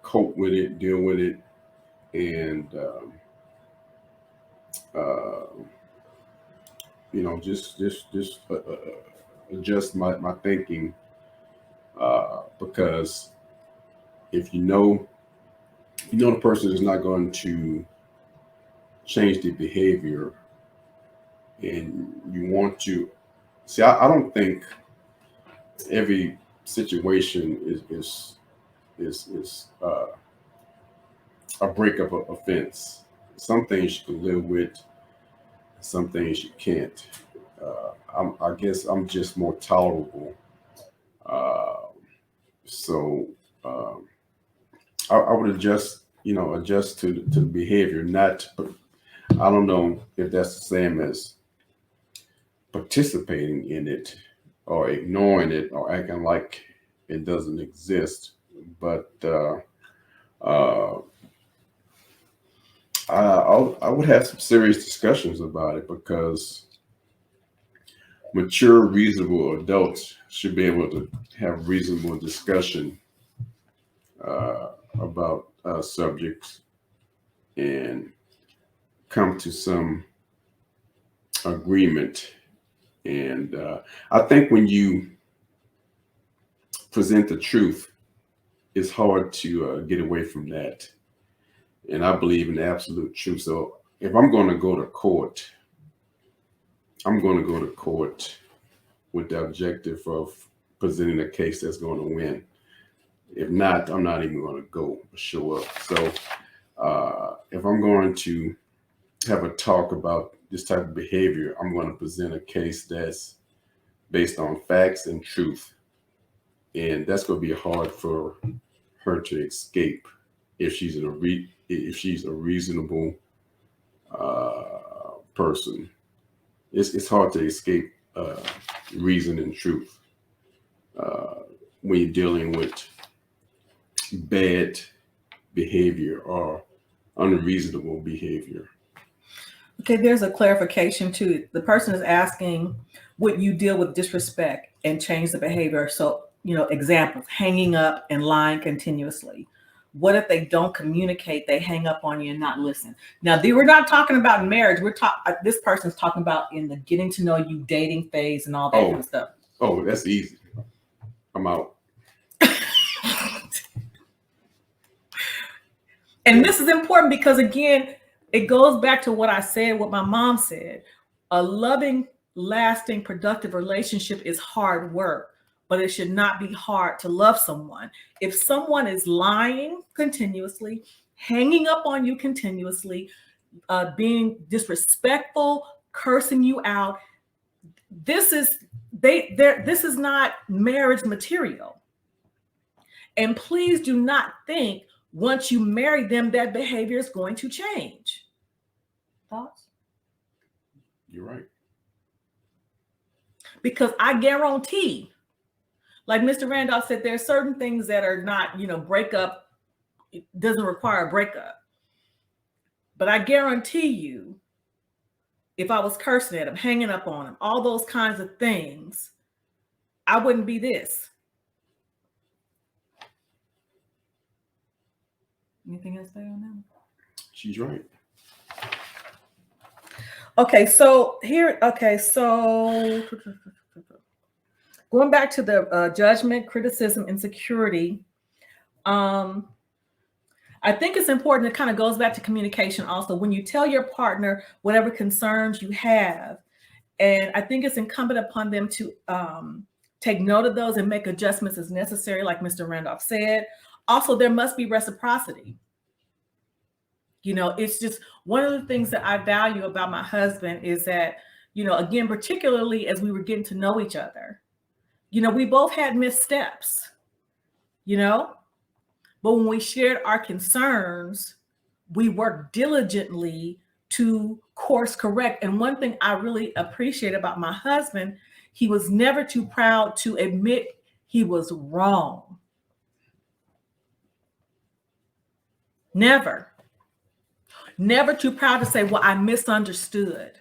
cope with it, deal with it, and you know, just adjust my thinking, because if you know the person is not going to change their behavior, and you want to see, I don't think every situation is a breakup offense. Some things you can live with, some things you can't. I guess I'm just more tolerable. So I would adjust to the behavior. Not, I don't know if that's the same as participating in it or ignoring it or acting like it doesn't exist. But I would have some serious discussions about it, because mature, reasonable adults should be able to have reasonable discussion about subjects and come to some agreement. And I think when you present the truth, it's hard to get away from that. And I believe in absolute truth. So if I'm going to go to court I'm going to go to court with the objective of presenting a case that's going to win. If not, I'm not even going to go show up. So if I'm going to have a talk about this type of behavior, I'm going to present a case that's based on facts and truth. And that's going to be hard for her to escape if she's a reasonable person. It's hard to escape reason and truth when you're dealing with bad behavior or unreasonable behavior. Okay, there's a clarification too. The person is asking, would you deal with disrespect and change the behavior? So, examples, hanging up and lying continuously. What if they don't communicate, they hang up on you and not listen? Now, we're not talking about marriage. This person's talking about in the getting to know you, dating phase and all that kind of stuff. Oh, that's easy. I'm out. And this is important because, again, it goes back to what I said, what my mom said. A loving, lasting, productive relationship is hard work, but it should not be hard to love someone. If someone is lying continuously, hanging up on you continuously, being disrespectful, cursing you out, this is not marriage material. And please do not think once you marry them, that behavior is going to change. Thoughts? You're right. Because I guarantee, like Mr. Randolph said, there are certain things that are not, breakup. It doesn't require a breakup. But I guarantee you, if I was cursing at him, hanging up on him, all those kinds of things, I wouldn't be this. Anything else to say on that? She's right. Okay, so going back to the judgment, criticism, insecurity, I think it's important. It kind of goes back to communication also. When you tell your partner whatever concerns you have, and I think it's incumbent upon them to take note of those and make adjustments as necessary, like Mr. Randolph said. Also, there must be reciprocity. It's just one of the things that I value about my husband is that, again, particularly as we were getting to know each other, we both had missteps, but when we shared our concerns, we worked diligently to course correct. And one thing I really appreciate about my husband, he was never too proud to admit he was wrong. Never too proud to say, well, I misunderstood.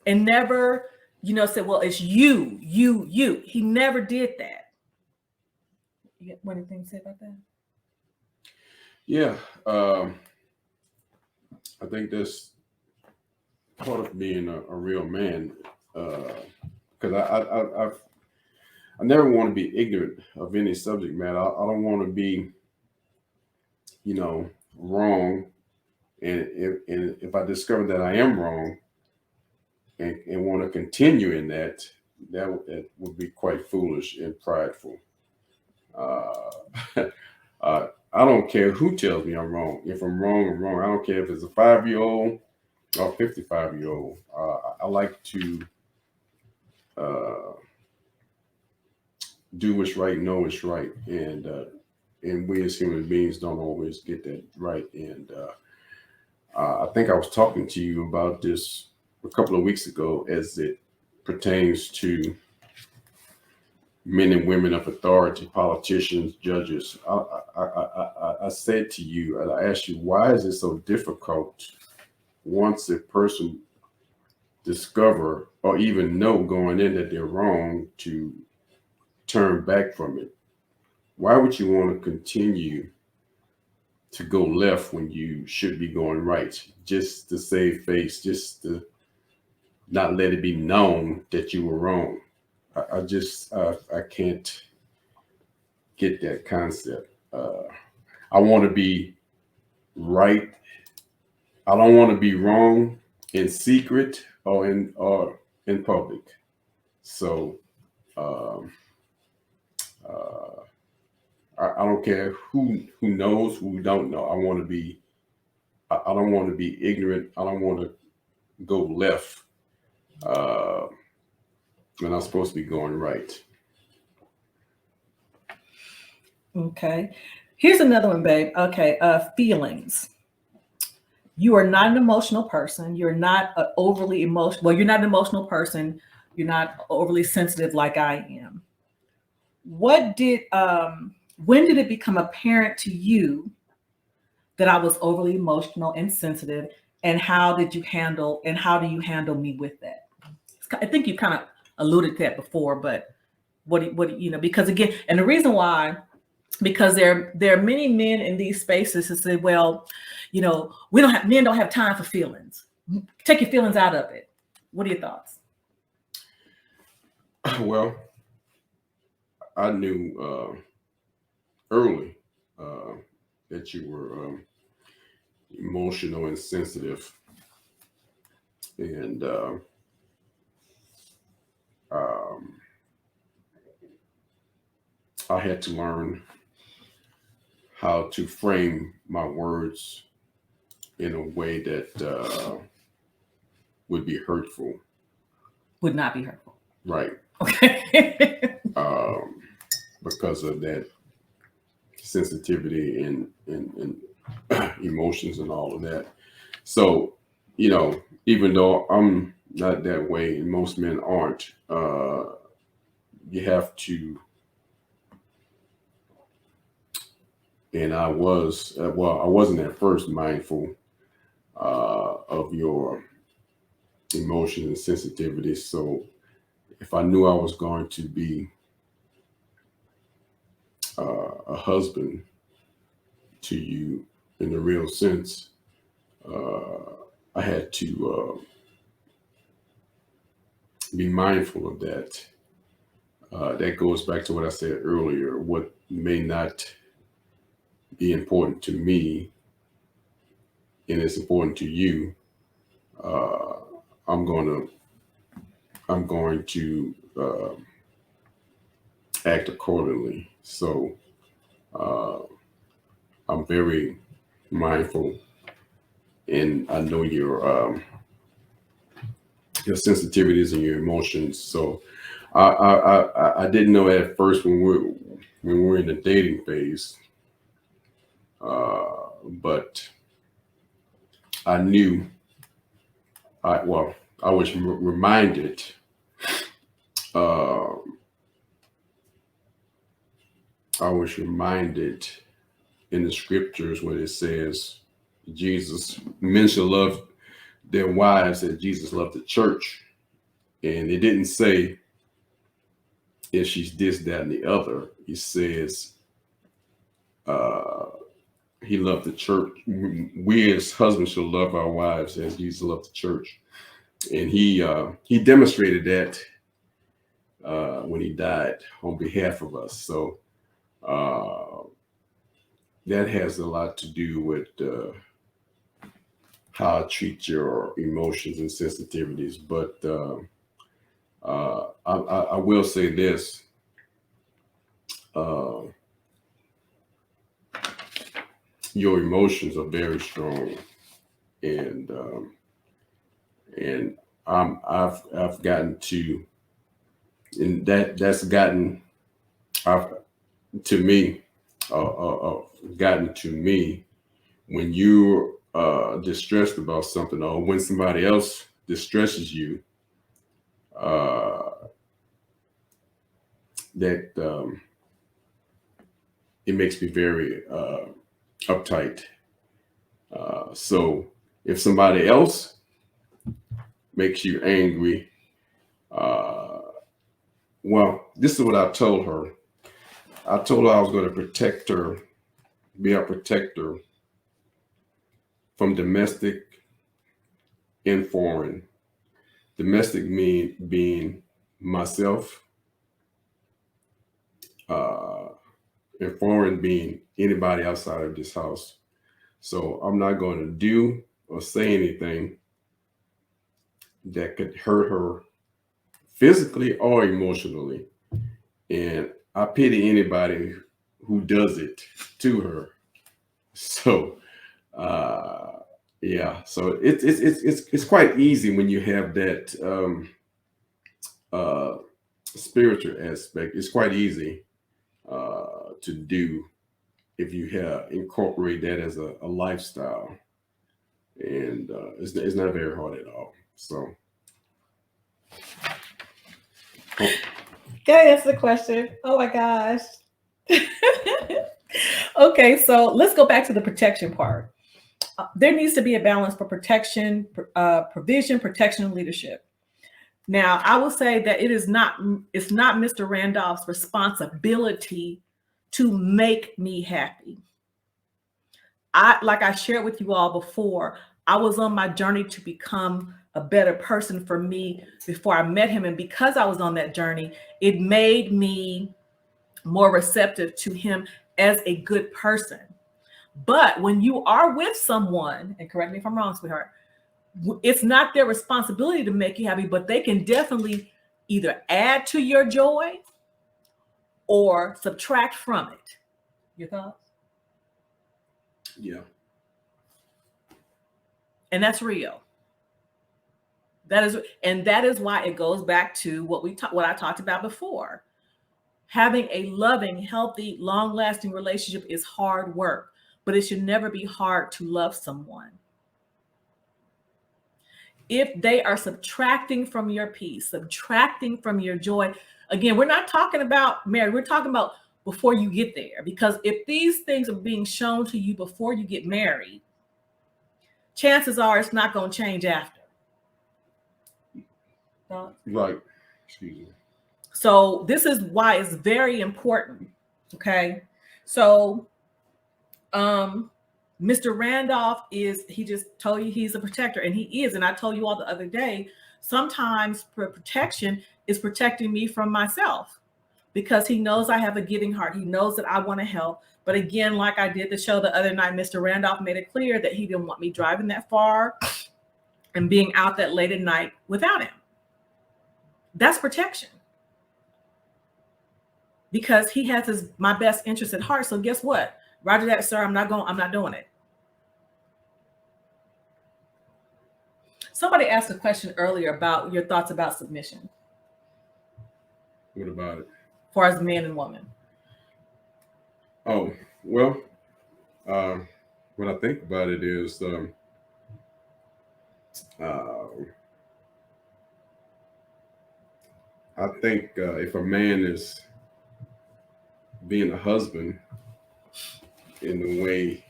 And never, say, well, it's you. He never did that. You got anything to say about that? Yeah. I think that's part of being a real man. Because I never want to be ignorant of any subject matter. I don't want to be, wrong. And if I discover that I am wrong and want to continue in that would be quite foolish and prideful. I don't care who tells me I'm wrong. If I'm wrong, I'm wrong. I don't care if it's a 5-year-old or 55-year-old. I like to do what's right, know what's right, and we as human beings don't always get that right. And I think I was talking to you about this a couple of weeks ago as it pertains to men and women of authority, politicians, judges. I said to you, and I asked you, why is it so difficult once a person discover or even know going in that they're wrong to turn back from it? Why would you want to continue to go left when you should be going right? Just to save face, just to not let it be known that you were wrong. I can't get that concept. I want to be right. I don't want to be wrong in secret or in public. So um, uh, I don't care who knows, who don't know. I want to be. I don't want to be ignorant. I don't want to go left uh, when I'm supposed to be going right. Okay. Here's another one, babe. Okay. Feelings. You are not an emotional person. You're not overly emotional. Well, you're not an emotional person. You're not overly sensitive like I am. What did when did it become apparent to you that I was overly emotional and sensitive? And how do you handle me with that? I think you kind of alluded to that before, but because again, and the reason why, because there are many men in these spaces who say, well, men don't have time for feelings. Take your feelings out of it. What are your thoughts? Well, I knew early that you were emotional and sensitive, and um, I had to learn how to frame my words in a way that would be hurtful. Would not be hurtful. Right. Okay. Because of that sensitivity and emotions and all of that. So, even though I'm not that way and most men aren't, you have to, and I wasn't at first mindful of your emotions and sensitivity. So if I knew I was going to be a husband to you in the real sense, I had to be mindful of that. That goes back to what I said earlier. What may not be important to me and it's important to you, uh, I'm going to act accordingly. So I'm very mindful, and I know your sensitivities and your emotions. So I didn't know at first when we were in the dating phase, but I knew. I was reminded. Uh, I was reminded in the scriptures when it says men shall love their wives as Jesus loved the church. And it didn't say if she's this, that, and the other. He says he loved the church. We as husbands shall love our wives as Jesus loved the church. And he demonstrated that when he died on behalf of us. So that has a lot to do with how I treat your emotions and sensitivities. But I will say this. Your emotions are very strong, and I've gotten to, and that's gotten to me, gotten to me when you're distressed about something, or when somebody else distresses you. That it makes me very uptight. So if somebody else makes you angry, this is what I told her. I told her I was going to protect her, be a protector from domestic and foreign. Domestic being myself, and foreign being anybody outside of this house. So I'm not going to do or say anything that could hurt her physically or emotionally. And I pity anybody who does it to her. So yeah, so it's quite easy when you have that uh, spiritual aspect. It's quite easy to do if you have incorporate that as a lifestyle, and it's not very hard at all. So, oh, Can I answer the question? Oh my gosh. Okay, so let's go back to the protection part. There needs to be a balance for protection, provision, protection, and leadership. Now, I will say that it's not Mr. Randolph's responsibility to make me happy. Like I shared with you all before, I was on my journey to become a better person for me before I met him. And because I was on that journey, it made me more receptive to him as a good person. But when you are with someone, and correct me if I'm wrong, sweetheart, it's not their responsibility to make you happy, but they can definitely either add to your joy or subtract from it. Your thoughts? yeah, And that's real. That is why it goes back to what I talked about before. Having a loving, healthy, long-lasting relationship is hard work, but it should never be hard to love someone. If they are subtracting from your peace, subtracting from your joy, again, we're not talking about marriage. We're talking about before you get there. Because if these things are being shown to you before you get married, chances are it's not going to change after. like, excuse me. So this is why it's very important. Okay. So Mr. Randolph he just told you he's a protector, and he is. And I told you all the other day, sometimes protection is protecting me from myself, because he knows I have a giving heart. He knows that I want to help. But again, like I did the show the other night, Mr. Randolph made it clear that he didn't want me driving that far and being out that late at night without him. That's protection, because he has my best interest at heart. So guess what? Roger that, sir. I'm not doing it. Somebody asked a question earlier about your thoughts about submission. What about it? As far as man and woman. Oh, well, what I think about it is I think if a man is being a husband in the way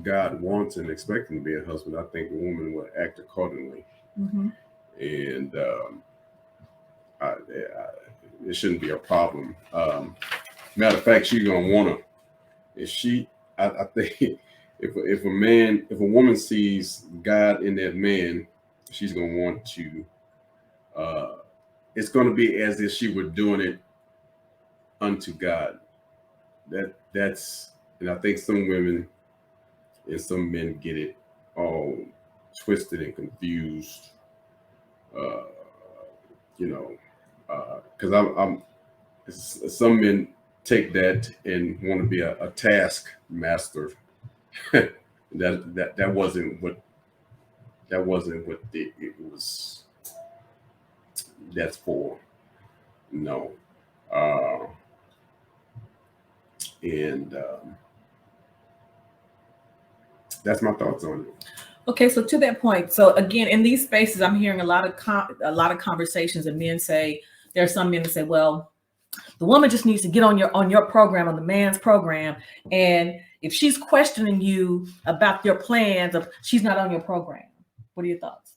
God wants and expects him to be a husband, I think a woman will act accordingly. Mm-hmm. And it shouldn't be a problem. Matter of fact, she's gonna want to. I think if a woman sees God in that man, she's gonna want to. It's gonna be as if she were doing it unto God. And I think some women and some men get it all twisted and confused. Because some men take that and want to be a task master. that wasn't what it was. That's for. No. And that's my thoughts on it. Okay, so to that point, so again, in these spaces, I'm hearing a lot of conversations, and men say, there are some men that say, well, the woman just needs to get on your program, on the man's program, and if she's questioning you about your plans, she's not on your program. What are your thoughts?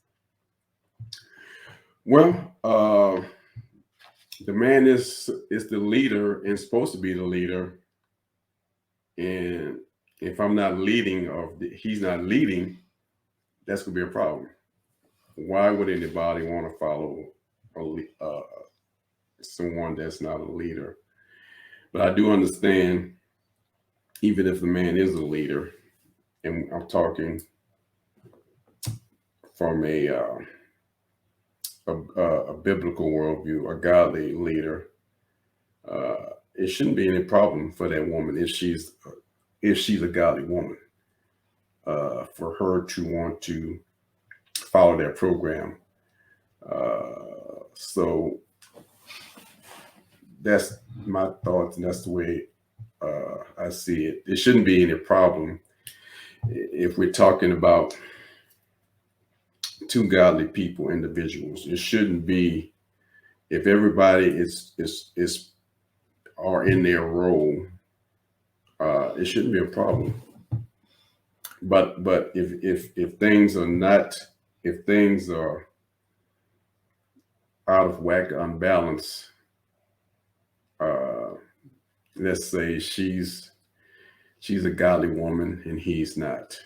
Well, the man is the leader and supposed to be the leader, and if I'm not leading or he's not leading, that's gonna be a problem. Why would anybody want to follow someone that's not a leader? But I do understand, even if the man is a leader, and I'm talking a biblical worldview, a godly leader, it shouldn't be any problem for that woman if she's a godly woman, for her to want to follow that program. So that's my thoughts, and that's the way I see it. It shouldn't be any problem if we're talking about two godly people, individuals. It shouldn't be if everybody is are in their role. It shouldn't be a problem. But if things are not, if things are out of whack, unbalanced, let's say she's a godly woman and he's not.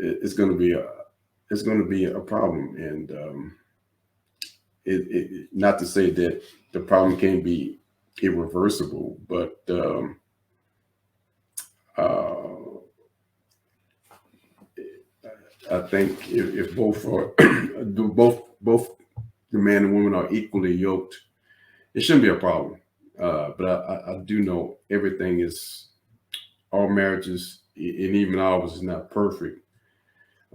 It's going to be a problem, and not to say that the problem can't be irreversible, but I think if both are both the man and woman are equally yoked, it shouldn't be a problem. But I do know all marriages, and even ours, is not perfect.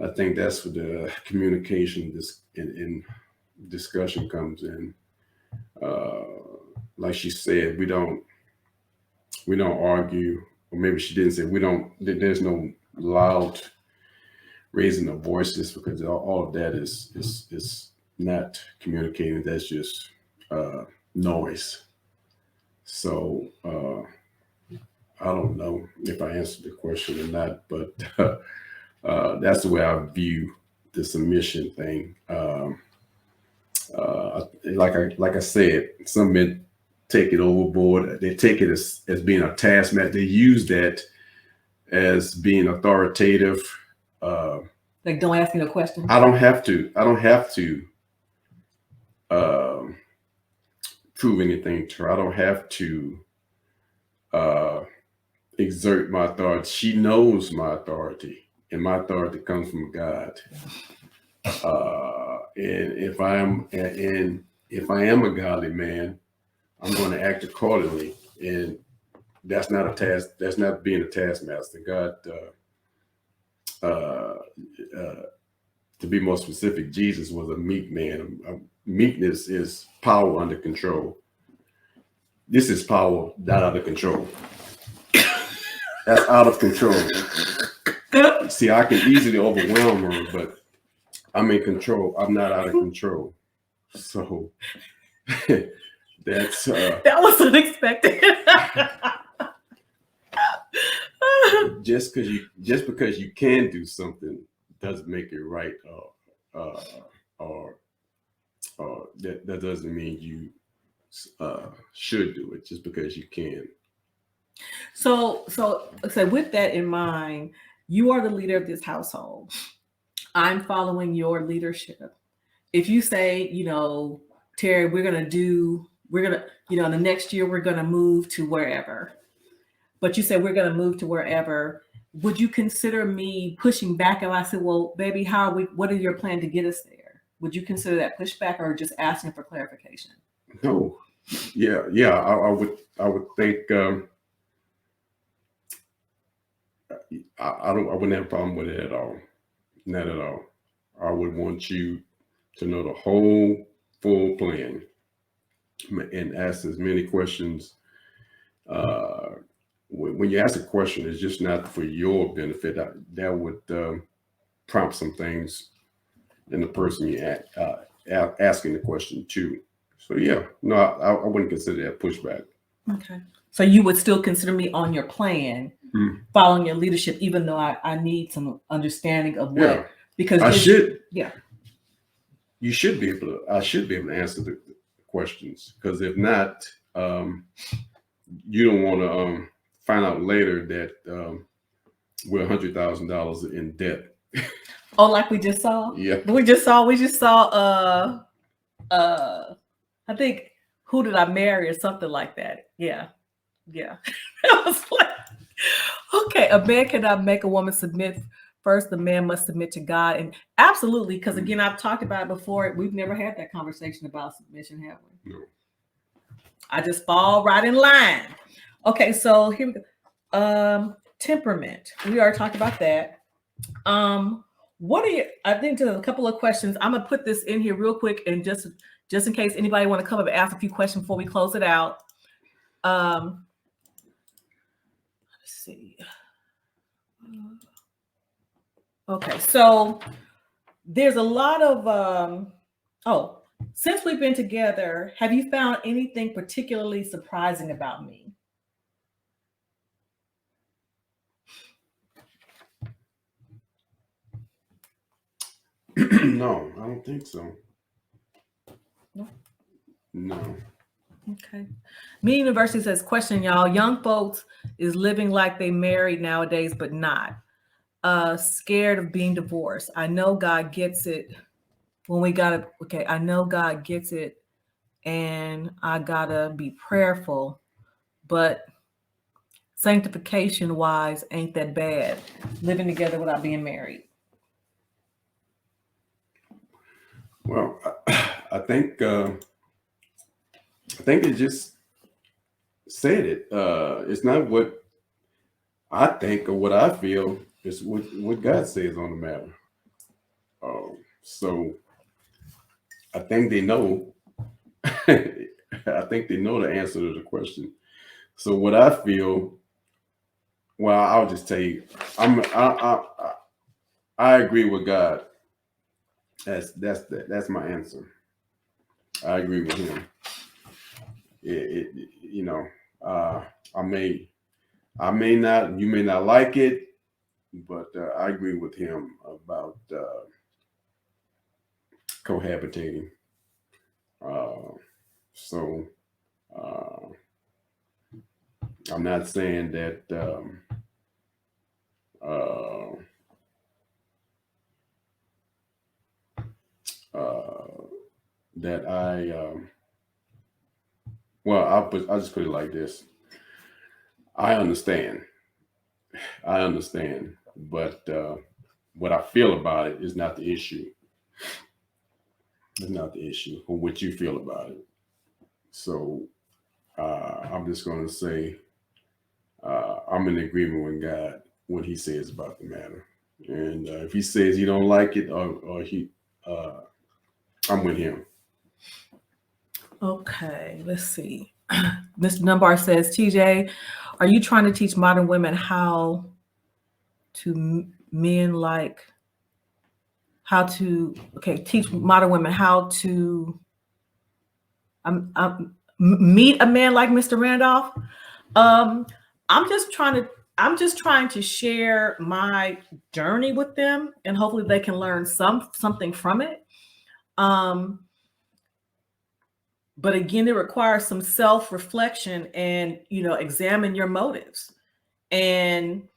I think that's where the communication in discussion comes in. Like she said, we don't argue, or maybe she didn't say there's no loud raising of voices, because all of that is not communicating. That's just noise. So I don't know if I answered the question or not, but that's the way I view the submission thing. Like I said, some men take it overboard. They take it as being a taskmaster. They use that as being authoritative. Like, don't ask me no questions. I don't have to prove anything to her. I don't have to exert my authority. She knows my authority, and my authority comes from God. And if I am a godly man, I'm going to act accordingly, and that's not a task. That's not being a taskmaster. God, to be more specific, Jesus was a meek man. Meekness is power under control. This is power not under control. That's out of control. See, I can easily overwhelm her, but I'm in control. I'm not out of control. So that's that was unexpected. just because you can do something doesn't make it right, or that doesn't mean you should do it just because you can. So with that in mind, you are the leader of this household. I'm following your leadership. If you say, Terry, the next year we're going to move to wherever, but you say we're going to move to wherever, would you consider me pushing back? And I said, well, baby, what are your plan to get us there? Would you consider that pushback, or just asking for clarification? No. Yeah. I would think, I wouldn't have a problem with it at all. Not at all. I would want you to know the whole full plan and ask as many questions. When you ask a question, it's just not for your benefit. That would prompt some things in the person you asking the question to. So yeah, no, I wouldn't consider that pushback. Okay. So you would still consider me on your plan, following your leadership, even though I need some understanding of what, because I should. Yeah. You should be able to. I should be able to answer the questions, because if not, you don't want to find out later that we're $100,000 in debt. Oh, like we just saw. Yeah. We just saw. I think, Who Did I Marry, or something like that. Yeah. I was like, okay, a man cannot make a woman submit first the man must submit to God. And absolutely, because again, I've talked about it before. We've never had that conversation about submission, have we? No. I just fall right in line. Okay, so here we go. Temperament. We already talked about that. What are you? I think there's a couple of questions. I'm gonna put this in here real quick, and just in case anybody want to come up and ask a few questions before we close it out. Let's see. Okay, so there's a lot of since we've been together, have you found anything particularly surprising about me? No, I don't think so. No. Okay. Me University says, question, y'all. Young folks is living like they married nowadays, but not. Scared of being divorced. I know God gets it when we gotta, okay, I know God gets it and I gotta be prayerful, but sanctification wise ain't that bad. Living together without being married. Well, I think it just said it. It's not what I think or what I feel. It's what God says on the matter. So I think they know. I think they know the answer to the question. So what I feel, well, I'll just tell you, I agree with God. That's my answer. I agree with him. I may not, you may not like it, but I agree with him about cohabitating. So I'm not saying that that I'll just put it like this. I understand, but what I feel about it is not the issue. It's not the issue, or what you feel about it. So I'm just going to say I'm in agreement with God when he says about the matter. And if he says he don't like it, or he, I'm with him. Okay, let's see. Mr. Dunbar says, TJ, are you trying to teach modern women how to teach modern women how to meet a man like Mr. Randolph? I'm just trying to share my journey with them, and hopefully they can learn something from it. But again, it requires some self-reflection and, examine your motives. And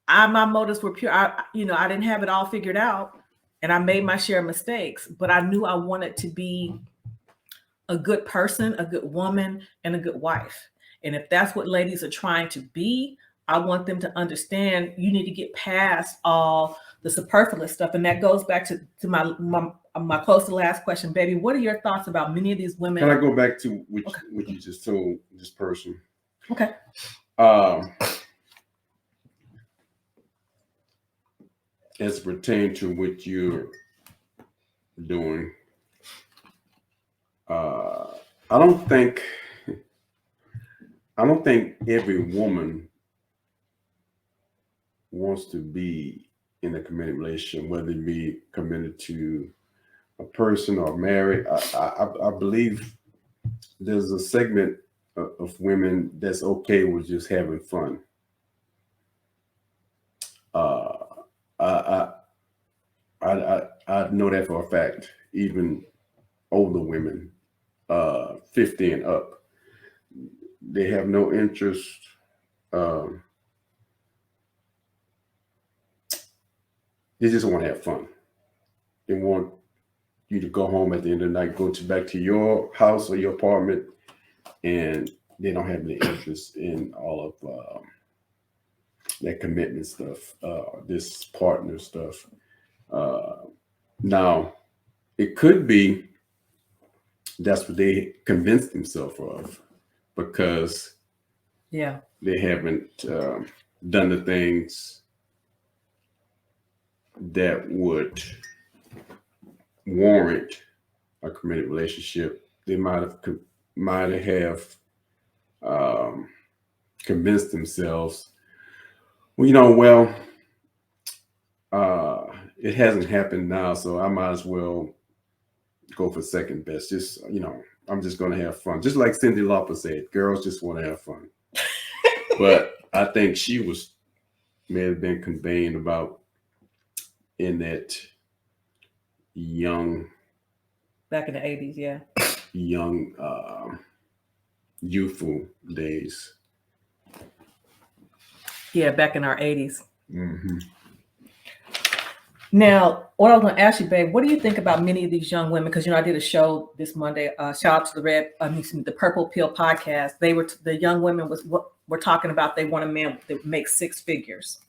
my motives were pure. I didn't have it all figured out, and I made my share of mistakes, but I knew I wanted to be a good person, a good woman, and a good wife. And if that's what ladies are trying to be, I want them to understand you need to get past all the superfluous stuff. And that goes back to my close to last question, baby. What are your thoughts about many of these women? Can I go back to what you just told this person? Okay. As it pertains to what you're doing, I don't think every woman wants to be in a committed relationship, whether it be committed to a person or married. I believe there's a segment of women that's okay with just having fun. I know that for a fact. Even older women, 50 and up, they have no interest. They just want to have fun. They want you to go home at the end of the night, back to your house or your apartment, and they don't have any interest in all of that commitment stuff, this partner stuff. Now, it could be that's what they convinced themselves of because Yeah. they haven't done the things that would warrant a committed relationship. They might have convinced themselves, well, it hasn't happened now, so I might as well go for second best. Just, I'm just going to have fun. Just like Cyndi Lauper said, girls just want to have fun. But I think she may have been conveying about in that young, Back in the 80s, yeah. young, youthful days. Yeah, back in our 80s. Mm-hmm. Now, what I was going to ask you, babe, what do you think about many of these young women? Because I did a show this Monday. Shout out to the Purple Pill podcast. They were the young women were talking about they want a man that makes six figures.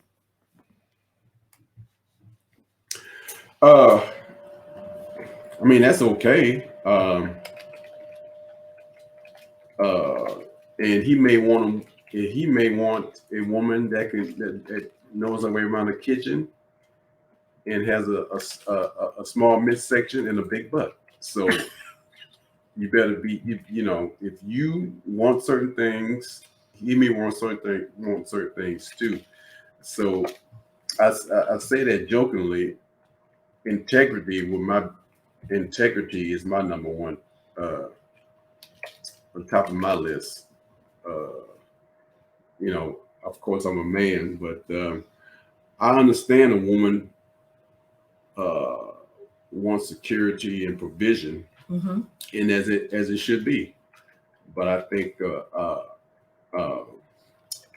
I mean, that's okay. And he may want a woman that knows her way around the kitchen and has a small midsection and a big butt. So you better be, if you want certain things, he may want certain things too. So I say that jokingly. Integrity is my number one on top of my list. Of course I'm a man, but I understand a woman wants security and provision, Mm-hmm. and as it should be. But I think a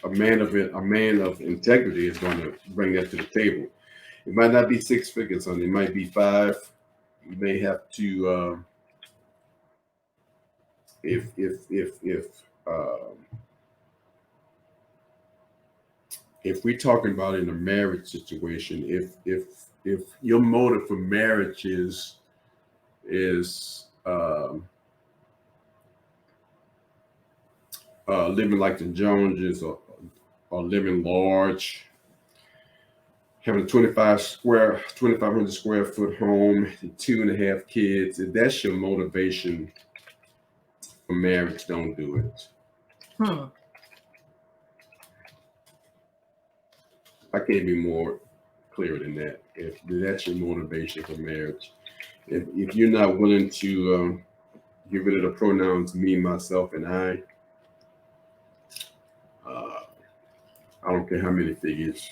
man of integrity is going to bring that to the table. It might not be six figures, it might be 5. You may have to if we're talking about in a marriage situation, if your motive for marriage is living like the Joneses or living large, having a 2,500 square foot home, 2.5 kids, if that's your motivation for marriage, don't do it. I can't be more clear than that. If that's your motivation for marriage, if you're not willing to get rid of the pronouns me, myself, and I don't care how many figures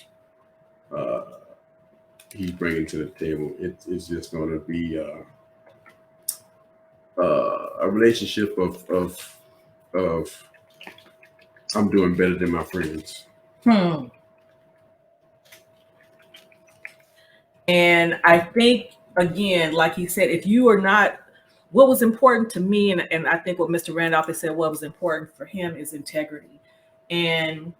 he's bringing to the table. It's just going to be a relationship of I'm doing better than my friends. And I think, again, like he said, if you are not, what was important to me, and I think what Mr. Randolph has said, what was important for him is integrity. And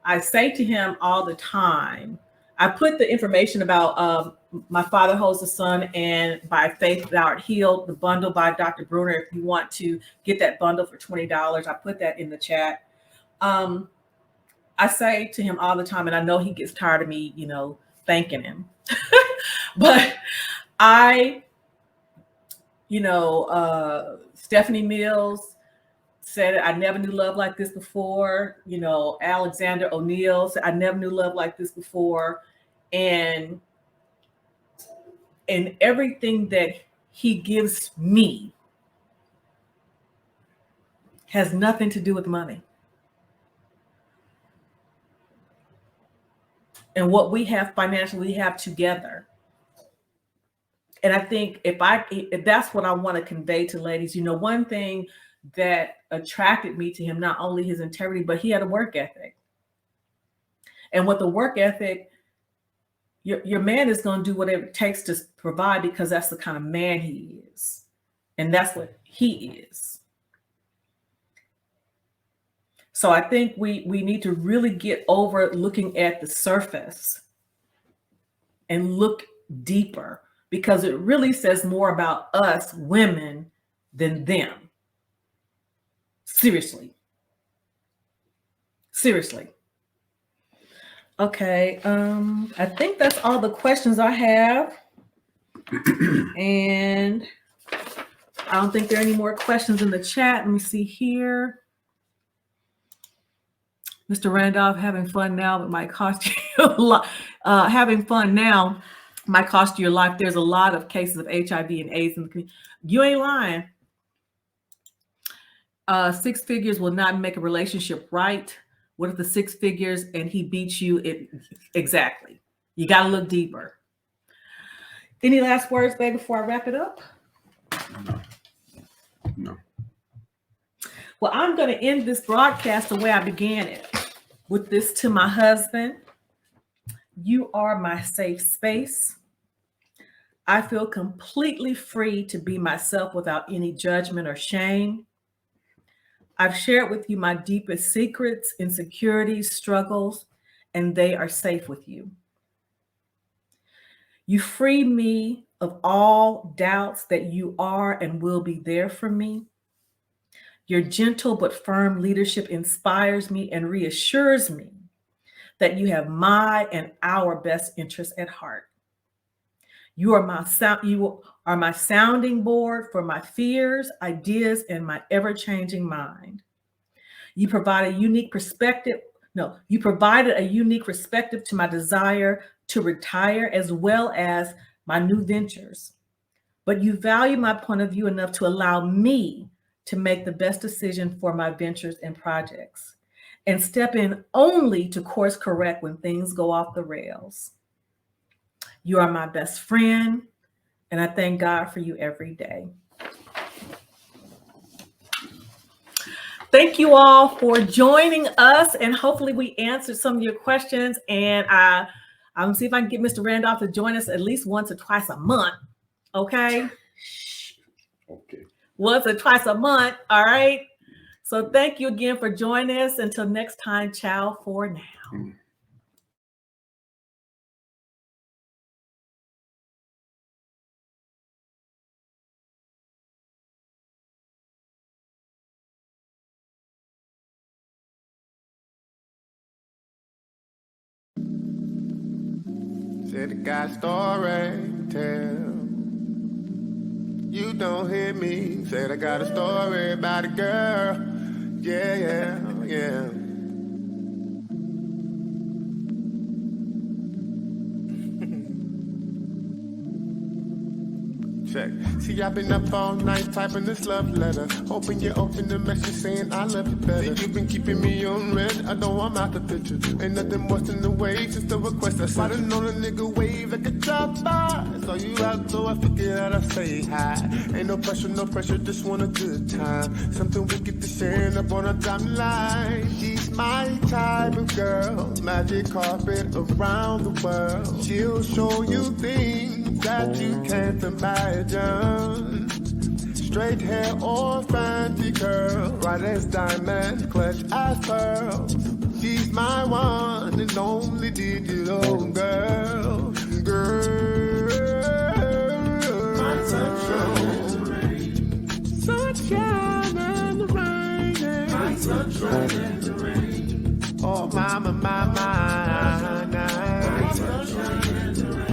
I say to him all the time, I put the information about My Father Holds the Sun and By Faith Thou Art Healed, the bundle by Dr. Bruner. If you want to get that bundle for $20, I put that in the chat. I say to him all the time, and I know he gets tired of me, thanking him. But Stephanie Mills said, I never knew love like this before. Alexander O'Neill said, I never knew love like this before. And everything that he gives me has nothing to do with money. And what we have financially, we have together. And I think if that's what I want to convey to ladies, one thing that attracted me to him, not only his integrity, but he had a work ethic. And with the work ethic, your man is going to do whatever it takes to provide, because that's the kind of man he is. And that's what he is. So I think we need to really get over looking at the surface and look deeper, because it really says more about us women than them. Seriously. Okay, I think that's all the questions I have. And I don't think there are any more questions in the chat. Let me see here. Mr. Randolph, having fun now, but might cost you a lot. Having fun now might cost you your life. There's a lot of cases of HIV and AIDS in the community. You ain't lying. 6 figures will not make a relationship right. What if the 6 figures and he beats you? Exactly. You got to look deeper. Any last words, babe, before I wrap it up? No. Well, I'm going to end this broadcast the way I began it, with this to my husband. You are my safe space. I feel completely free to be myself without any judgment or shame. I've shared with you my deepest secrets, insecurities, struggles, and they are safe with you. You free me of all doubts that you are and will be there for me. Your gentle but firm leadership inspires me and reassures me that you have my and our best interests at heart. You are my sounding board for my fears, ideas, and my ever-changing mind. You provided a unique perspective to my desire to retire, as well as my new ventures. But you value my point of view enough to allow me to make the best decision for my ventures and projects, and step in only to course correct when things go off the rails. You are my best friend, and I thank God for you every day. Thank you all for joining us, and hopefully we answered some of your questions. And I'm gonna see if I can get Mr. Randolph to join us at least once or twice a month. Okay. Okay. Once or twice a month. All right. So thank you again for joining us. Until next time, ciao for now. Said I got a story to tell. You don't hear me. Said I got a story about a girl. Yeah. Check. See, I've been up all night typing this love letter, hoping you open the message saying I love you better. You've been keeping me on red, I know I'm out the picture. Ain't nothing worse than the wave, just the request I sent. I done known a nigga wave like a drop by. Saw you out, so I figured out I'd say hi. Ain't no pressure, just want a good time. Something we get to share up on a timeline. She's my type of girl, magic carpet around the world. She'll show you things that you can't imagine. Straight hair or fancy curl, bright as diamond, clutch as pearls. She's my one and only digital girl. My sunshine and the rain. Sunshine and the rain. My sunshine and the rain. Oh, my. My sunshine and the rain.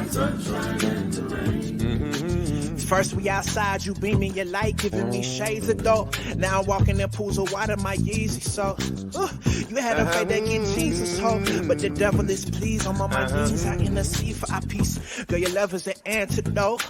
Sunshine and the rain. First we outside, you beaming your light, giving me shades of dope. Now I'm walking in pools of water, my Yeezy. So, you had a faith that get Jesus hope, but the devil is pleased. I'm on my knees, I intercede for our peace. Girl, your love is the antidote.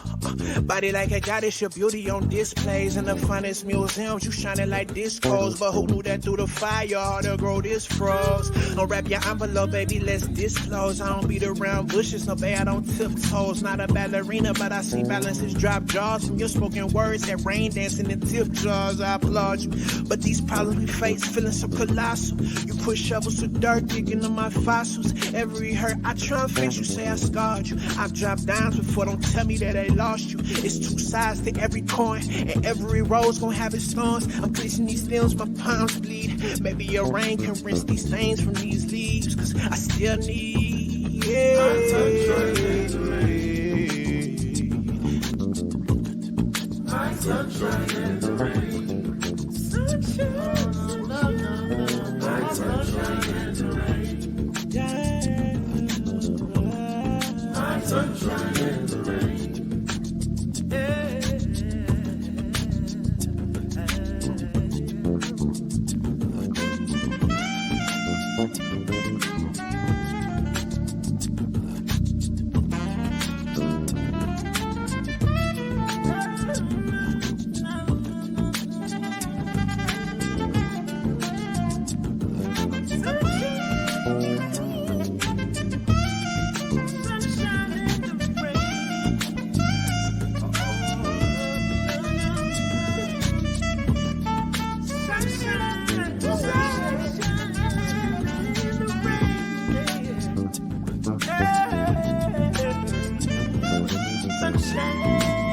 Body like a goddess, your beauty on displays in the finest museums. You shining like discos, but who knew that through the fire all the grow this froze? Unwrap your envelope, baby, let's disclose. I don't beat around bushes, no babe, I don't tiptoes. Not a ballerina, but I see balances drop jaws from your spoken words that rain dancing in tip jars. I applaud you, but these problems we face feeling so colossal. You push shovels of dirt, digging on my fossils. Every hurt I try and fix, you say I scarred you. I've dropped dimes before, don't tell me that they lost lost you. It's two sides to every coin, and every road's gonna have its thorns. I'm clenching these stems, my palms bleed. Maybe your rain can rinse these stains from these leaves, cause I still need my touch right in the rain. My touch right in the rain. Sunshine. My touch right in the rain. Yeah. My touch right in the rain. Sunshine.